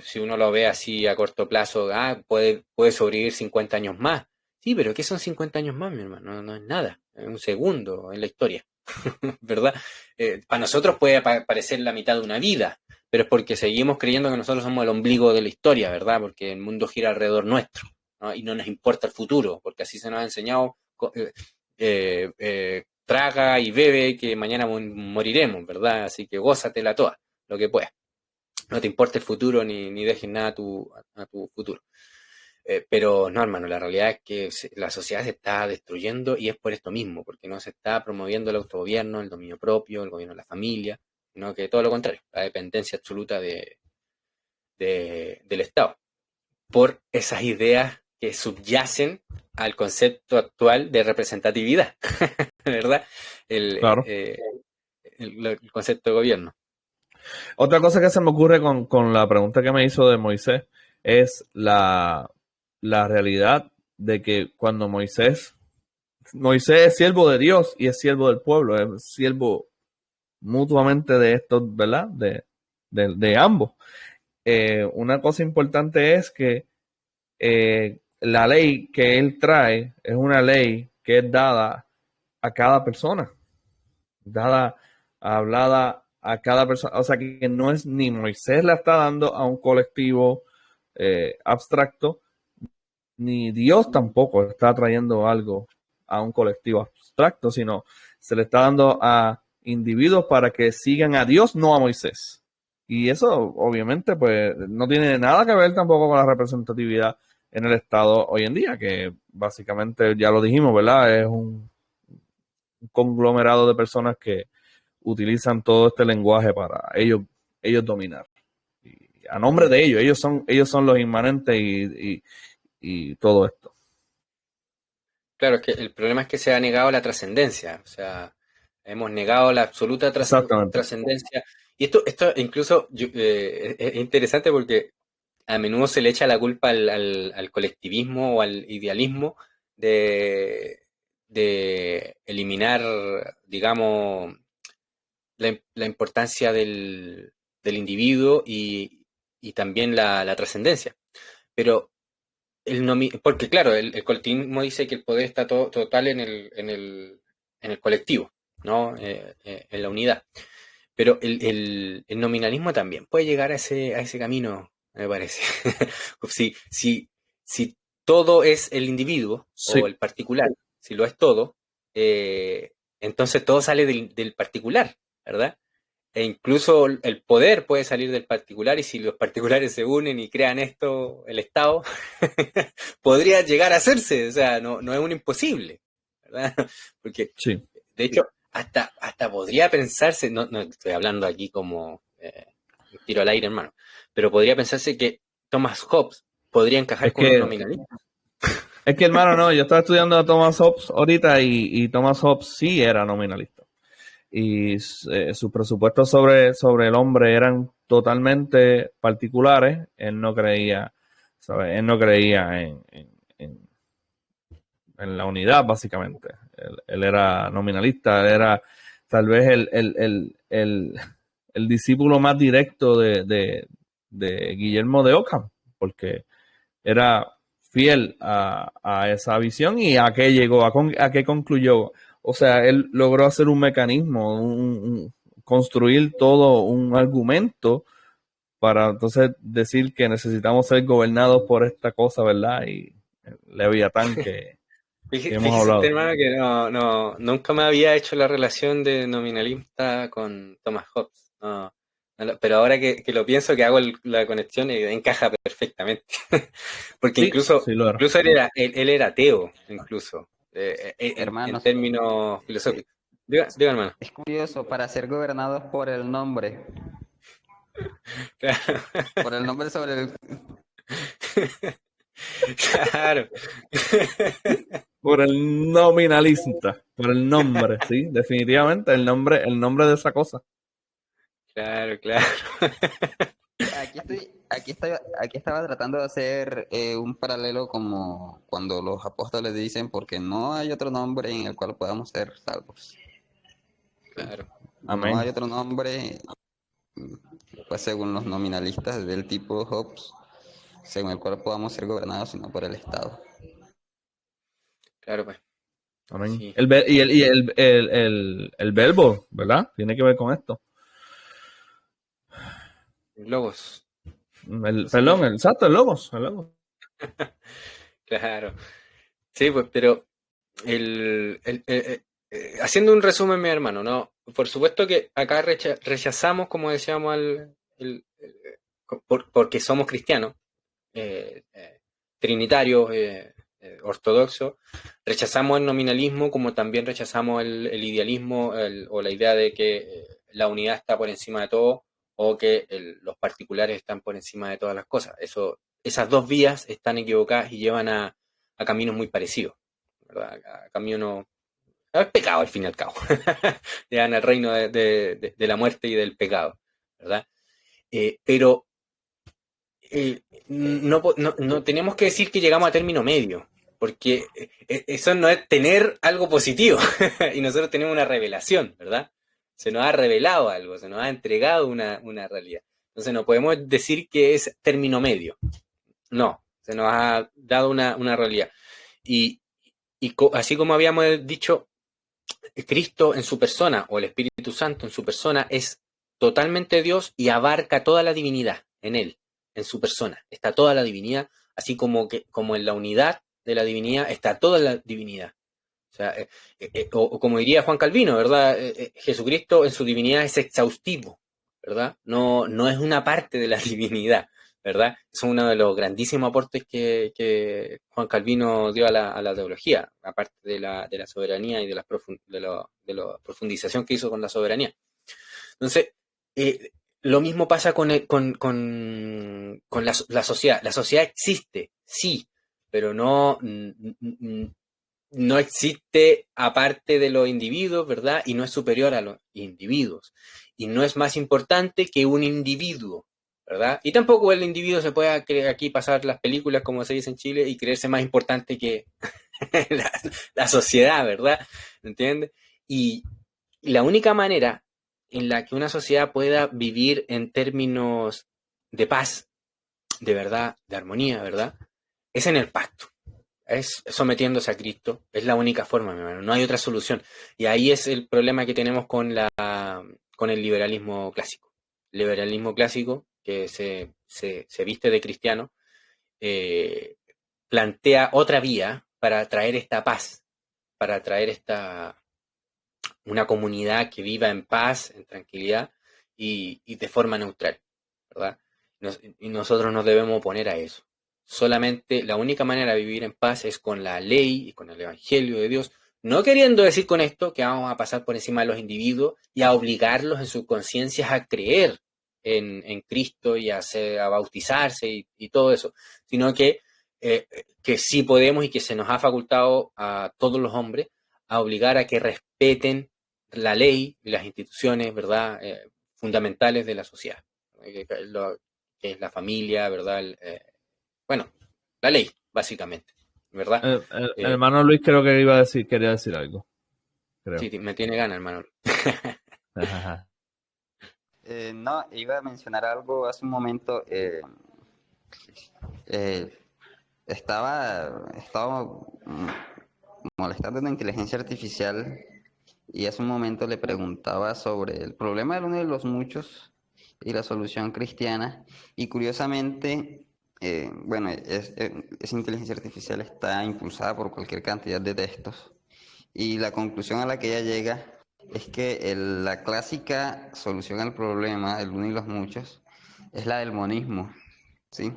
si uno lo ve así a corto plazo, puede sobrevivir 50 años más. Sí, pero ¿qué son 50 años más, mi hermano? No es nada, es un segundo en la historia, ¿verdad? Para nosotros puede parecer la mitad de una vida, pero es porque seguimos creyendo que nosotros somos el ombligo de la historia, ¿verdad? Porque el mundo gira alrededor nuestro, ¿no? Y no nos importa el futuro, porque así se nos ha enseñado, traga y bebe que mañana moriremos, ¿verdad? Así que gózatela toda, lo que puedas. No te importa el futuro ni dejes nada a tu futuro. Pero no, hermano, la realidad es que la sociedad se está destruyendo y es por esto mismo, porque no se está promoviendo el autogobierno, el dominio propio, el gobierno de la familia, sino que todo lo contrario, la dependencia absoluta del Estado, por esas ideas que subyacen al concepto actual de representatividad, ¿verdad? Claro. El concepto de gobierno. Otra cosa que se me ocurre con la pregunta que me hizo de Moisés es la realidad de que cuando Moisés es siervo de Dios y es siervo del pueblo, es siervo mutuamente de estos, ¿verdad? De ambos. Una cosa importante es que la ley que él trae es una ley que es dada a cada persona, hablada a cada persona, o sea que no es ni Moisés la está dando a un colectivo abstracto, ni Dios tampoco está trayendo algo a un colectivo abstracto, sino se le está dando a individuos para que sigan a Dios, no a Moisés. Y eso obviamente pues no tiene nada que ver tampoco con la representatividad en el Estado hoy en día, que básicamente ya lo dijimos, ¿verdad? Es un conglomerado de personas que utilizan todo este lenguaje para ellos dominar. Y a nombre de ellos son los inmanentes y todo esto. Claro, es que el problema es que se ha negado la trascendencia, o sea, hemos negado la absoluta Exactamente. trascendencia. Y esto incluso es interesante porque a menudo se le echa la culpa al colectivismo o al idealismo de eliminar, digamos, la importancia del individuo y también la trascendencia. Pero porque claro, el colectivismo dice que el poder está total en el colectivo, ¿no? En la unidad. Pero el nominalismo también puede llegar a ese camino, me parece. Si todo es el individuo Sí. o el particular, si lo es todo, entonces todo sale del particular, ¿verdad? E incluso el poder puede salir del particular y si los particulares se unen y crean esto, el Estado, podría llegar a hacerse, o sea, no es un imposible, ¿verdad? Porque, Sí. de hecho, hasta podría pensarse, no estoy hablando aquí como un tiro al aire, hermano, pero podría pensarse que Thomas Hobbes podría encajar con un nominalismo. Es que, hermano, no, yo estaba estudiando a Thomas Hobbes ahorita y Thomas Hobbes sí era nominalista. Y sus presupuestos sobre el hombre eran totalmente particulares. Él no creía, ¿sabes? Él no creía en la unidad, básicamente. Él era nominalista, él era tal vez el discípulo más directo de Guillermo de Ockham, porque era fiel a esa visión y a qué llegó, a qué concluyó. O sea, él logró hacer un mecanismo, construir todo un argumento para entonces decir que necesitamos ser gobernados por esta cosa, ¿verdad? Y Leviatán que hemos Fíjese hablado. usted, hermano, que nunca me había hecho la relación de nominalista con Thomas Hobbes. Pero ahora que lo pienso, que hago la conexión, encaja perfectamente. Porque Sí, incluso sí lo era. él era ateo, incluso, en Hermanos, términos eh, filosóficos. Diga, hermano. es curioso, para ser gobernados por el nombre sobre el... Claro. Por el nominalista, por el nombre, sí, definitivamente, el nombre de esa cosa. Claro. Aquí estaba tratando de hacer un paralelo como cuando los apóstoles dicen, porque no hay otro nombre en el cual podamos ser salvos. Claro. No Amén. hay otro nombre, pues según los nominalistas del tipo Hobbes, según el cual podamos ser gobernados, sino por el Estado. Claro, pues. Amén. Sí. El verbo, ¿verdad? Tiene que ver con esto. Logos. Perdón, exacto, el logos. Claro. Sí, pues, pero haciendo un resumen, mi hermano, ¿no? Por supuesto que acá rechazamos, como decíamos, porque somos cristianos, trinitarios ortodoxos, rechazamos el nominalismo como también rechazamos el idealismo o la idea de que la unidad está por encima de todo o que los particulares están por encima de todas las cosas. Esas dos vías están equivocadas y llevan a caminos muy parecidos, ¿verdad? A caminos... Es pecado al fin y al cabo. Llegan al reino de la muerte y del pecado, ¿verdad? Pero no tenemos que decir que llegamos a término medio, porque eso no es tener algo positivo. Y nosotros tenemos una revelación, ¿verdad? Se nos ha revelado algo, se nos ha entregado una realidad. Entonces no podemos decir que es término medio. No, se nos ha dado una realidad. Y así como habíamos dicho, Cristo en su persona, o el Espíritu Santo en su persona, es totalmente Dios y abarca toda la divinidad en él, en su persona. Está toda la divinidad, así como en la unidad de la divinidad está toda la divinidad. O sea, o como diría Juan Calvino, ¿verdad? Jesucristo en su divinidad es exhaustivo, ¿verdad? No es una parte de la divinidad, ¿verdad? Es uno de los grandísimos aportes que Juan Calvino dio a la teología, aparte de la soberanía y de la profundización que hizo con la soberanía. Entonces, lo mismo pasa con la sociedad. La sociedad existe, sí, pero no existe aparte de los individuos, ¿verdad? Y no es superior a los individuos. Y no es más importante que un individuo, ¿verdad? Y tampoco el individuo se puede aquí pasar las películas, como se dice en Chile, y creerse más importante que la sociedad, ¿verdad? ¿Entiendes? Y la única manera en la que una sociedad pueda vivir en términos de paz, de verdad, de armonía, ¿verdad? Es en el pacto. Es sometiéndose a Cristo. Es la única forma, mi hermano. No hay otra solución. Y ahí es el problema que tenemos con el liberalismo clásico. El liberalismo clásico, que se viste de cristiano, plantea otra vía para traer esta paz, para traer una comunidad que viva en paz, en tranquilidad y de forma neutral, ¿verdad? Y nosotros nos debemos oponer a eso. Solamente la única manera de vivir en paz es con la ley y con el evangelio de Dios, no queriendo decir con esto que vamos a pasar por encima de los individuos y a obligarlos en sus conciencias a creer en Cristo y a bautizarse y todo eso, sino que sí podemos y que se nos ha facultado a todos los hombres a obligar a que respeten la ley y las instituciones, ¿verdad? Fundamentales de la sociedad, que es la familia, ¿verdad? Bueno, la ley, básicamente, ¿verdad? El hermano Luis creo que quería decir algo. Creo. Sí, me tiene ganas, hermano. No, iba a mencionar algo hace un momento. Estaba molestando una inteligencia artificial y hace un momento le preguntaba sobre el problema del uno de los muchos y la solución cristiana. Y curiosamente, bueno, esa inteligencia artificial está impulsada por cualquier cantidad de textos y la conclusión a la que ella llega es que la clásica solución al problema del uno y los muchos es la del monismo, ¿sí?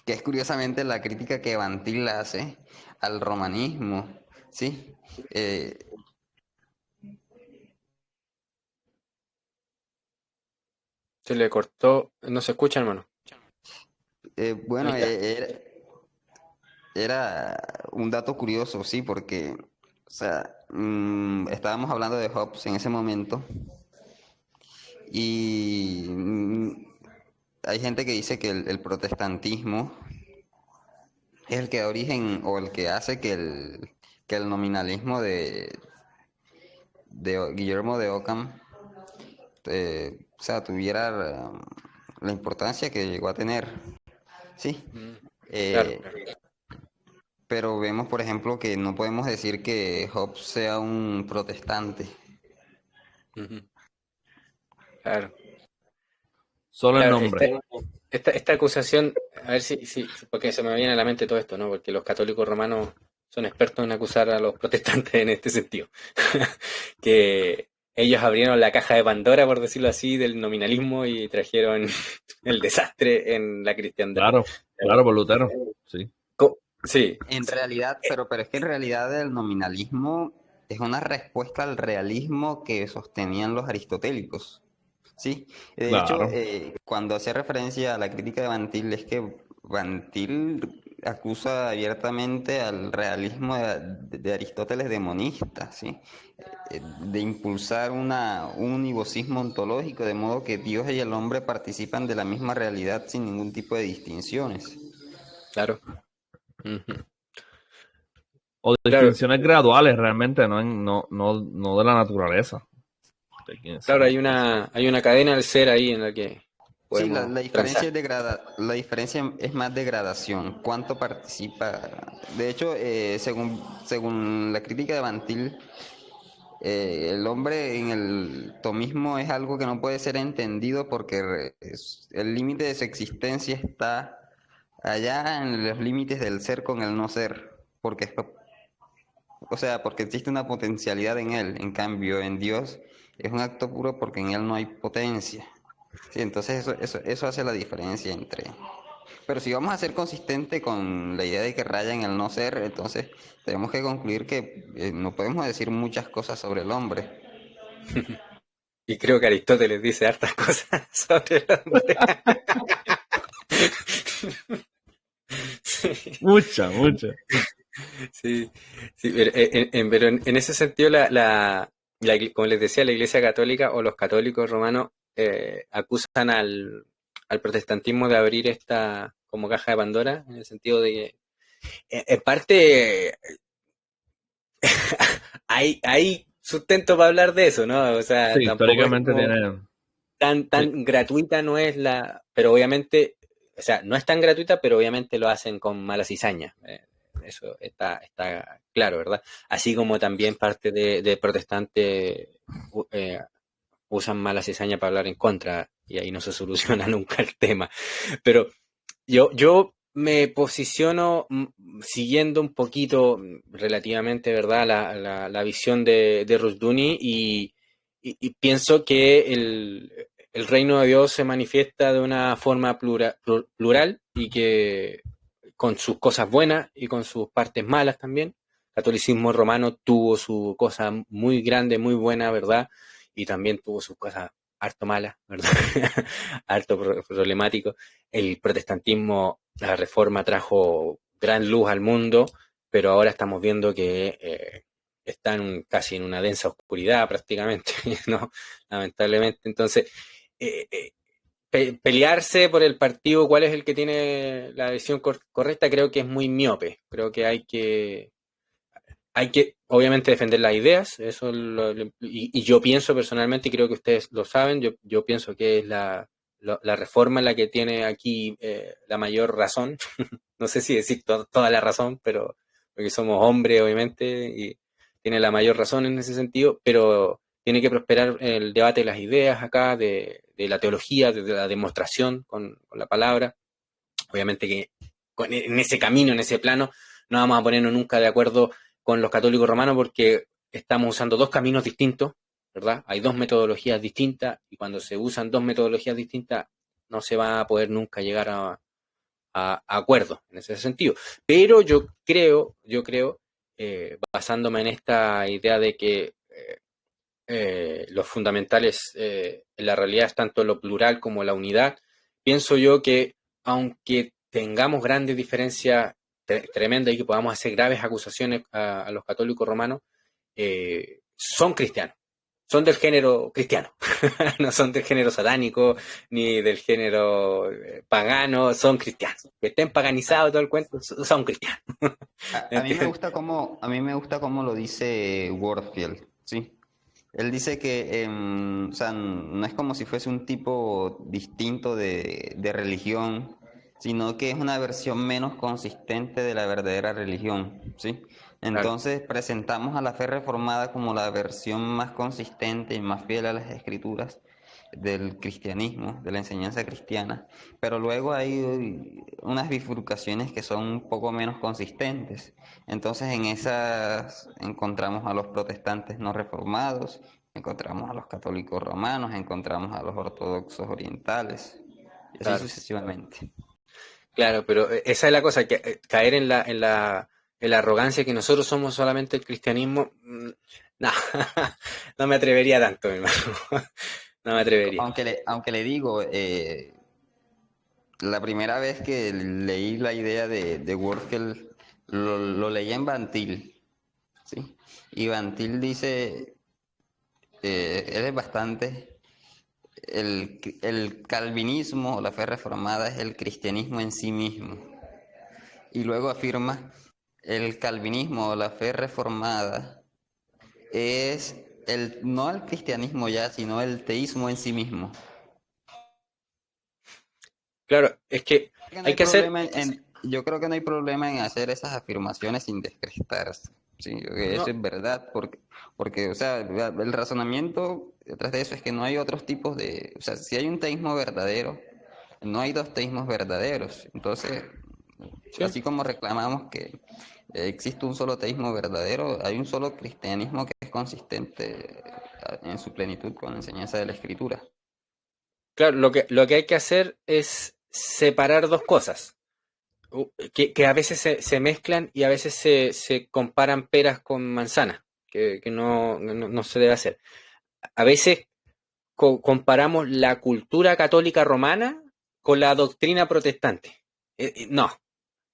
Que es curiosamente la crítica que Bantil hace al romanismo, ¿sí? Se le cortó, no se escucha, hermano. Bueno, era un dato curioso, sí, porque, o sea, estábamos hablando de Hobbes en ese momento y hay gente que dice que el protestantismo es el que da origen o el que hace que el nominalismo de Guillermo de Ockham o sea, tuviera la importancia que llegó a tener, ¿sí? Claro. Pero vemos, por ejemplo, que no podemos decir que Hobbes sea un protestante. Claro. Solo Claro, el nombre. esta acusación, a ver si, porque se me viene a la mente todo esto, ¿no? Porque los católicos romanos son expertos en acusar a los protestantes en este sentido. Que ellos abrieron la caja de Pandora, por decirlo así, del nominalismo y trajeron el desastre en la cristiandad. Claro, por Lutero, sí. Sí, En realidad, pero es que en realidad el nominalismo es una respuesta al realismo que sostenían los aristotélicos. Sí, de hecho, Claro. cuando hace referencia a la crítica de Van Til, es que Van Til acusa abiertamente al realismo de Aristóteles de monista, ¿sí? De impulsar un univocismo ontológico, de modo que Dios y el hombre participan de la misma realidad sin ningún tipo de distinciones. claro. Ujú. O Claro, distinciones graduales realmente, no de la naturaleza de quiénes claro, somos. hay una cadena del ser ahí en la que Sí, podemos la diferencia transar. es la diferencia es más de gradación. ¿Cuánto participa? De hecho, según la crítica de Van Til, el hombre en el tomismo es algo que no puede ser entendido porque el límite de su existencia está allá en los límites del ser con el no ser, o sea, porque existe una potencialidad en él. En cambio, en Dios es un acto puro porque en él no hay potencia. Sí, entonces eso hace la diferencia entre... Pero si vamos a ser consistente con la idea de que raya en el no ser, entonces tenemos que concluir que no podemos decir muchas cosas sobre el hombre. Y creo que Aristóteles dice hartas cosas sobre el hombre. Sí, Mucha. sí, sí, pero pero en ese sentido, como les decía, la Iglesia Católica o los católicos romanos acusan al protestantismo de abrir esta como caja de Pandora, en el sentido de que, en parte, hay sustento para hablar de eso, ¿no? O sea, Sí, tampoco es históricamente como tiene... Sí, tan gratuita no es pero obviamente, o sea, no es tan gratuita, pero obviamente lo hacen con mala cizaña. Eso está claro, ¿verdad? Así como también parte de protestantes usan mala cizaña para hablar en contra, y ahí no se soluciona nunca el tema. Pero yo me posiciono siguiendo un poquito, relativamente, ¿verdad?, la visión de Rushduni y pienso que el reino de Dios se manifiesta de una forma plural y que con sus cosas buenas y con sus partes malas también. El catolicismo romano tuvo su cosa muy grande, muy buena, ¿verdad? Y también tuvo sus cosas harto malas, ¿verdad? Harto problemático. El protestantismo, la reforma trajo gran luz al mundo, pero ahora estamos viendo que están casi en una densa oscuridad prácticamente, ¿no? Lamentablemente. Entonces, eh, eh, pelearse por el partido, cuál es el que tiene la visión correcta, creo que es muy miope. Creo que hay que obviamente defender las ideas, y yo pienso personalmente, y creo que ustedes lo saben, yo pienso que es la reforma la que tiene aquí la mayor razón. No sé si decir toda la razón, pero porque somos hombres, obviamente, y tiene la mayor razón en ese sentido, pero tiene que prosperar el debate de las ideas acá, de la teología, de la demostración con la palabra. Obviamente que en ese camino, en ese plano, no vamos a ponernos nunca de acuerdo con los católicos romanos porque estamos usando dos caminos distintos, ¿verdad? Hay dos metodologías distintas y cuando se usan dos metodologías distintas no se va a poder nunca llegar a acuerdos en ese sentido. Pero yo creo, basándome en esta idea de que los fundamentales en la realidad es tanto lo plural como la unidad, pienso yo que aunque tengamos grandes diferencias tremendas y que podamos hacer graves acusaciones a los católicos romanos, son cristianos, son del género cristiano, no son del género satánico ni del género pagano, son cristianos. Que estén paganizados todo el cuento, son cristianos. ¿Entiendes? A mí me gusta cómo lo dice Warfield, ¿sí? Él dice que, o sea, no es como si fuese un tipo distinto de religión, sino que es una versión menos consistente de la verdadera religión, ¿sí? Claro, Entonces presentamos a la fe reformada como la versión más consistente y más fiel a las escrituras del cristianismo, de la enseñanza cristiana, pero luego hay unas bifurcaciones que son un poco menos consistentes. Entonces en esas encontramos a los protestantes no reformados, encontramos a los católicos romanos, encontramos a los ortodoxos orientales, y así claro. sucesivamente. Claro, pero esa es la cosa, que caer en la arrogancia que nosotros somos solamente el cristianismo, no, no me atrevería tanto, mi hermano. No me atrevería. Aunque le digo, la primera vez que leí la idea de Workel, lo leí en Bantil, ¿sí? Y Bantil dice, él es bastante, el calvinismo o la fe reformada es el cristianismo en sí mismo. Y luego afirma, el calvinismo o la fe reformada es no el cristianismo ya, sino el teísmo en sí mismo. Claro, es que Que no hay hay que hacer, problema yo creo que no hay problema en hacer esas afirmaciones sin descrestarse. Sí, yo creo que eso no, es verdad, porque, o sea, el razonamiento detrás de eso es que no hay otros tipos o sea, si hay un teísmo verdadero, no hay dos teísmos verdaderos. Entonces, sí, así como reclamamos que existe un solo teísmo verdadero, hay un solo cristianismo que es consistente en su plenitud con la enseñanza de la Escritura. claro, lo que hay que hacer es separar dos cosas, que a veces se mezclan y a veces se comparan peras con manzanas, que no se debe hacer. A veces comparamos la cultura católica romana con la doctrina protestante. No,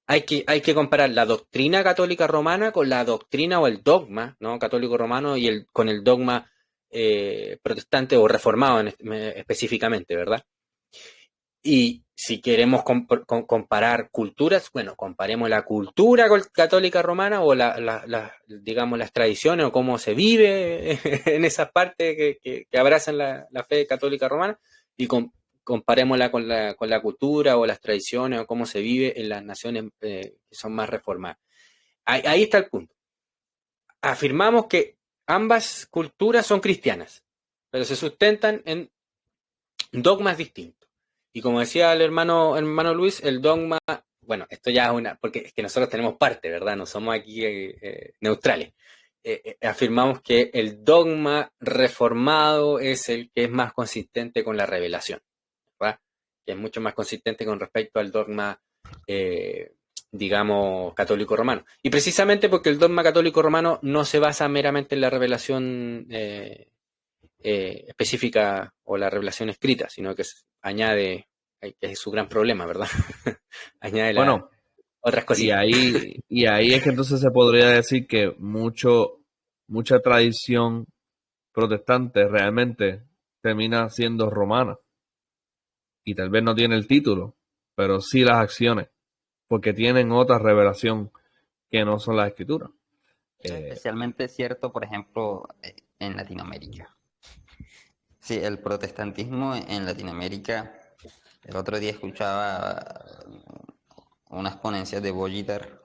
hay que comparar la doctrina católica romana con la doctrina o el dogma, ¿no? Católico romano y con el dogma protestante o reformado específicamente, ¿verdad? Y si queremos comparar culturas, bueno, comparemos la cultura católica romana o digamos, las tradiciones o cómo se vive en esas partes que abrazan la fe católica romana y comparémosla con la cultura o las tradiciones o cómo se vive en las naciones que son más reformadas. Ahí está el punto. Afirmamos que ambas culturas son cristianas, pero se sustentan en dogmas distintos. Y como decía el hermano Luis, el dogma, bueno, esto ya es porque es que nosotros tenemos parte, ¿verdad? No somos aquí neutrales. Afirmamos que el dogma reformado es el que es más consistente con la revelación, ¿verdad? Que es mucho más consistente con respecto al dogma, digamos, católico romano. Y precisamente porque el dogma católico romano no se basa meramente en la revelación específica o la revelación escrita, sino que añade, que es su gran problema, ¿verdad? Añade Bueno, otras y cositas. ahí es que entonces se podría decir que mucha tradición protestante realmente termina siendo romana. Y tal vez no tiene el título, pero sí las acciones, porque tienen otra revelación que no son las escrituras. Especialmente cierto, por ejemplo, en Latinoamérica. Sí, el protestantismo en Latinoamérica, el otro día escuchaba unas ponencias de Bollitar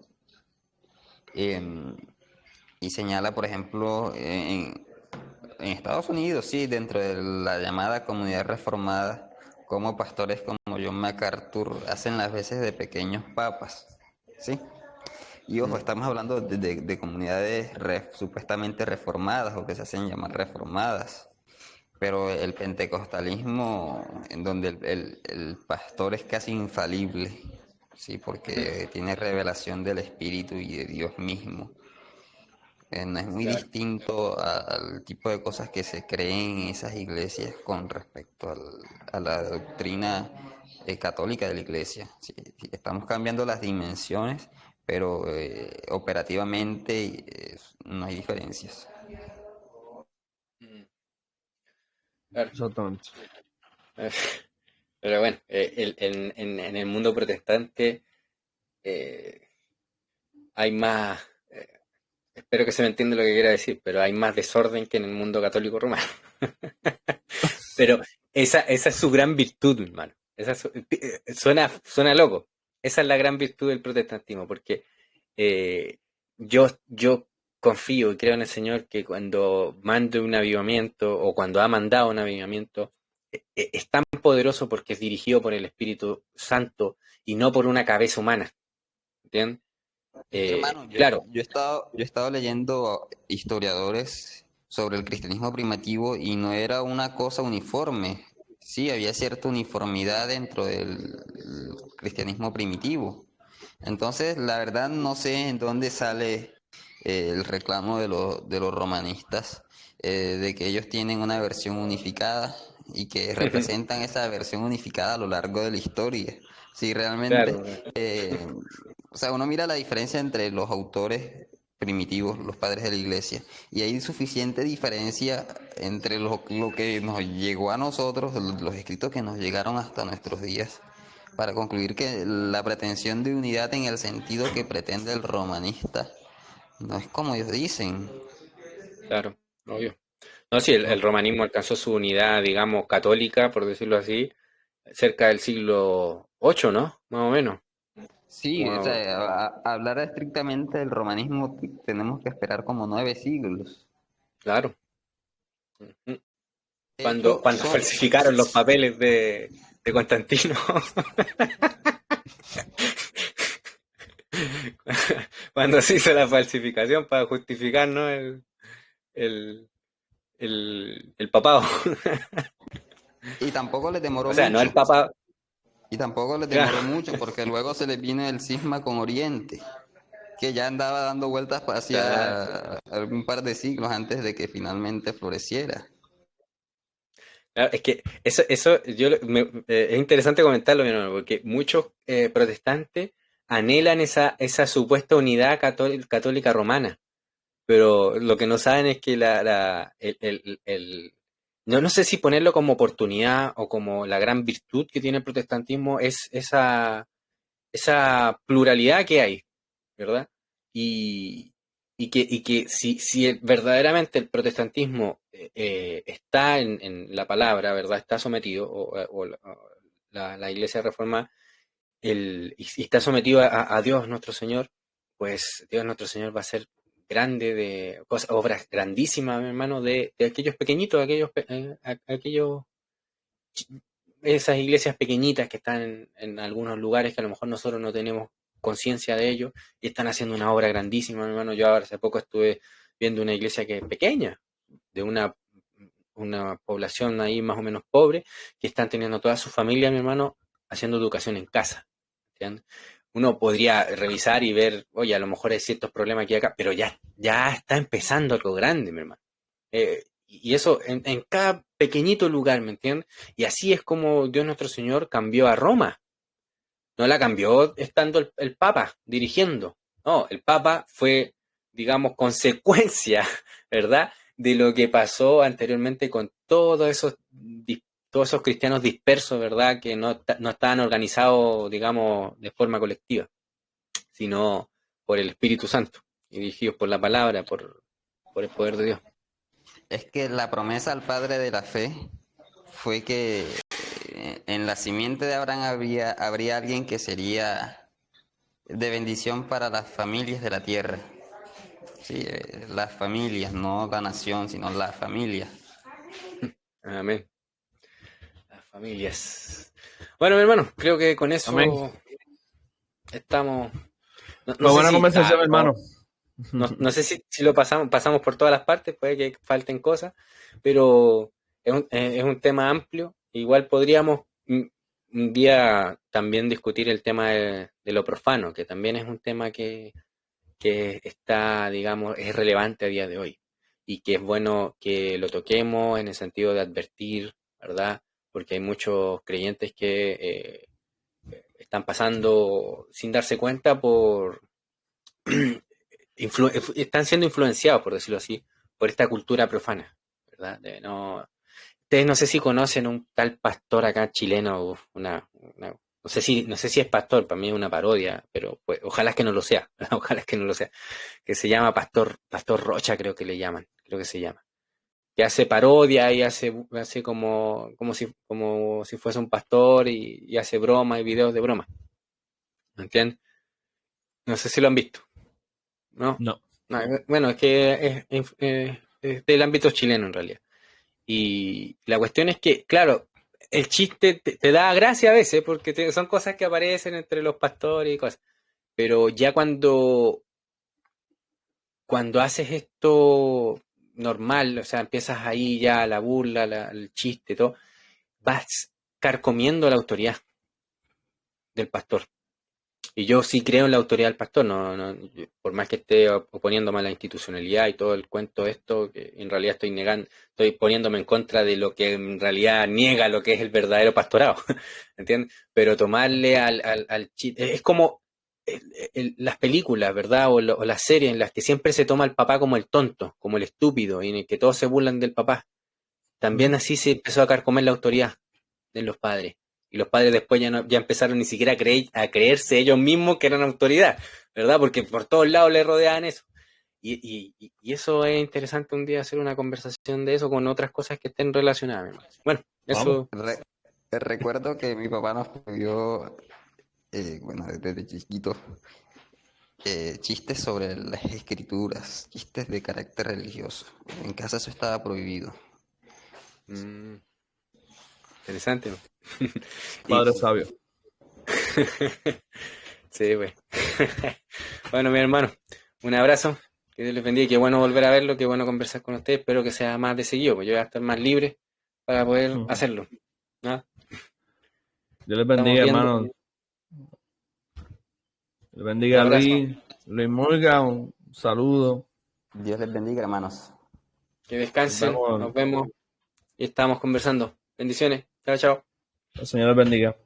y señala, por ejemplo, en Estados Unidos, sí, dentro de la llamada comunidad reformada, como pastores como John MacArthur hacen las veces de pequeños papas, ¿sí? Y ojo, estamos hablando de comunidades supuestamente reformadas o que se hacen llamar reformadas. Pero el pentecostalismo, en donde el pastor es casi infalible, sí, porque tiene revelación del Espíritu y de Dios mismo. No es muy Claro. distinto al tipo de cosas que se creen en esas iglesias con respecto a la doctrina católica de la iglesia. Sí, sí, estamos cambiando las dimensiones, pero operativamente no hay diferencias. Claro. Exactamente. Pero bueno, en el mundo protestante eh, hay más, espero que se me entienda lo que quiera decir, pero hay más desorden que en el mundo católico romano. Pero esa es su gran virtud, hermano. Suena loco. Esa es la gran virtud del protestantismo, porque yo confío y creo en el Señor que cuando mande un avivamiento o cuando ha mandado un avivamiento, es tan poderoso porque es dirigido por el Espíritu Santo y no por una cabeza humana. ¿Entiendes? Hermano, Claro, yo he estado leyendo historiadores sobre el cristianismo primitivo y no era una cosa uniforme. Sí, había cierta uniformidad dentro del cristianismo primitivo. Entonces, la verdad no sé en dónde sale el reclamo de los romanistas, de que ellos tienen una versión unificada y que representan esa versión unificada a lo largo de la historia. Si realmente, Claro, o sea, uno mira la diferencia entre los autores primitivos, los padres de la iglesia, y hay suficiente diferencia entre lo que nos llegó a nosotros, los escritos que nos llegaron hasta nuestros días, para concluir que la pretensión de unidad en el sentido que pretende el romanista no es como ellos dicen. claro, obvio. No, sí, el romanismo alcanzó su unidad, digamos, católica, por decirlo así, cerca del siglo VIII, ¿no? Más o menos. Sí, o Como, sea, hablar estrictamente del romanismo tenemos que esperar como 9 siglos. claro. Ujú. De hecho, Cuando falsificaron los papeles de Constantino. Cuando se hizo la falsificación para justificar, ¿no? El, el papado. y tampoco les demoró O sea, no el mucho, papa. y tampoco les Claro, demoró mucho, porque luego se les vino el cisma con Oriente, que ya andaba dando vueltas claro. hacia algún par de siglos antes de que finalmente floreciera. Claro, es que es interesante comentarlo, mi hermano, porque muchos protestantes anhelan esa supuesta unidad católica romana, pero lo que no saben es que no sé si ponerlo como oportunidad o como la gran virtud que tiene el protestantismo es esa pluralidad que hay, ¿verdad? Y, y que si verdaderamente el protestantismo está en la palabra, ¿verdad? Está sometido, la Iglesia Reformada, y está sometido a Dios nuestro Señor, pues Dios nuestro Señor va a ser grande de cosas, obras grandísimas, mi hermano, de aquellos pequeñitos, aquellos esas iglesias pequeñitas que están en algunos lugares que a lo mejor nosotros no tenemos conciencia de ello y están haciendo una obra grandísima, mi hermano. Yo ahora hace poco estuve viendo una iglesia que es pequeña, de una población ahí más o menos pobre, que están teniendo toda su familia, mi hermano, haciendo educación en casa. ¿Entiendes? Uno podría revisar y ver, oye, a lo mejor hay ciertos problemas aquí y acá, pero ya está empezando algo grande, mi hermano. Y eso en cada pequeñito lugar, ¿me entiendes? Y así es como Dios nuestro Señor cambió a Roma. No la cambió estando el Papa dirigiendo. No, el Papa fue, digamos, consecuencia, ¿verdad? De lo que pasó anteriormente con todos esos cristianos dispersos, ¿verdad? Que no estaban organizados, digamos, de forma colectiva, sino por el Espíritu Santo, y dirigidos por la palabra, por el poder de Dios. Es que la promesa al padre de la fe fue que en la simiente de Abraham habría alguien que sería de bendición para las familias de la tierra. Sí, las familias, no la nación, sino la familia. Amén. Las familias. Bueno, mi hermano, creo que con Amén. eso estamos. No Fue sé buena si conversación, hermano. no sé si lo pasamos por todas las partes, puede que falten cosas, pero es un tema amplio. Igual podríamos un día también discutir el tema de lo profano, que también es un tema que está, digamos, es relevante a día de hoy y que es bueno que lo toquemos en el sentido de advertir, ¿verdad? Porque hay muchos creyentes que están pasando sin darse cuenta están siendo influenciados, por decirlo así, por esta cultura profana, ¿verdad? Ustedes no sé si conocen un tal pastor acá chileno, no sé si es pastor, para mí es una parodia, pero pues, ojalá es que no lo sea, ojalá es que no lo sea, que se llama Pastor Rocha, creo que le llaman, creo que se llama, que hace parodia y hace como si fuese un pastor y hace bromas y videos de broma, ¿me entiendes? No sé si lo han visto, ¿no? No. No, bueno, es que es del ámbito chileno en realidad. Y la cuestión es que, claro, el chiste te da gracia a veces porque son cosas que aparecen entre los pastores y cosas. Pero ya cuando haces esto normal, o sea, empiezas ahí ya la burla, el chiste, todo, vas carcomiendo la autoridad del pastor. Y yo sí creo en la autoridad del pastor, por más que esté oponiéndome a la institucionalidad y todo el cuento de esto, que en realidad estoy poniéndome en contra de lo que en realidad niega lo que es el verdadero pastorado, ¿entiendes? Pero tomarle es como las películas, ¿verdad? O las series en las que siempre se toma al papá como el tonto, como el estúpido, y en el que todos se burlan del papá. También así se empezó a carcomer la autoridad de los padres. Y los padres después ya empezaron ni siquiera a creerse ellos mismos que eran autoridad, ¿verdad? Porque por todos lados le rodeaban eso. Y eso es interesante un día hacer una conversación de eso con otras cosas que estén relacionadas, mi hermano. Bueno, eso. Recuerdo que mi papá nos prohibió, bueno, desde chiquito, chistes sobre las escrituras, chistes de carácter religioso. En casa eso estaba prohibido. Interesante, ¿no? Padre sabio. Sí, pues. Bueno, mi hermano, un abrazo. Que Dios les bendiga. Qué bueno volver a verlo, qué bueno conversar con ustedes. Espero que sea más de seguido, pues yo voy a estar más libre para poder hacerlo. ¿No? Dios les bendiga, hermano. Dios les bendiga a Luis Murga, un saludo. Dios les bendiga, hermanos. Que descansen, nos vemos y estamos conversando. Bendiciones. Chao, chao. El Señor les bendiga.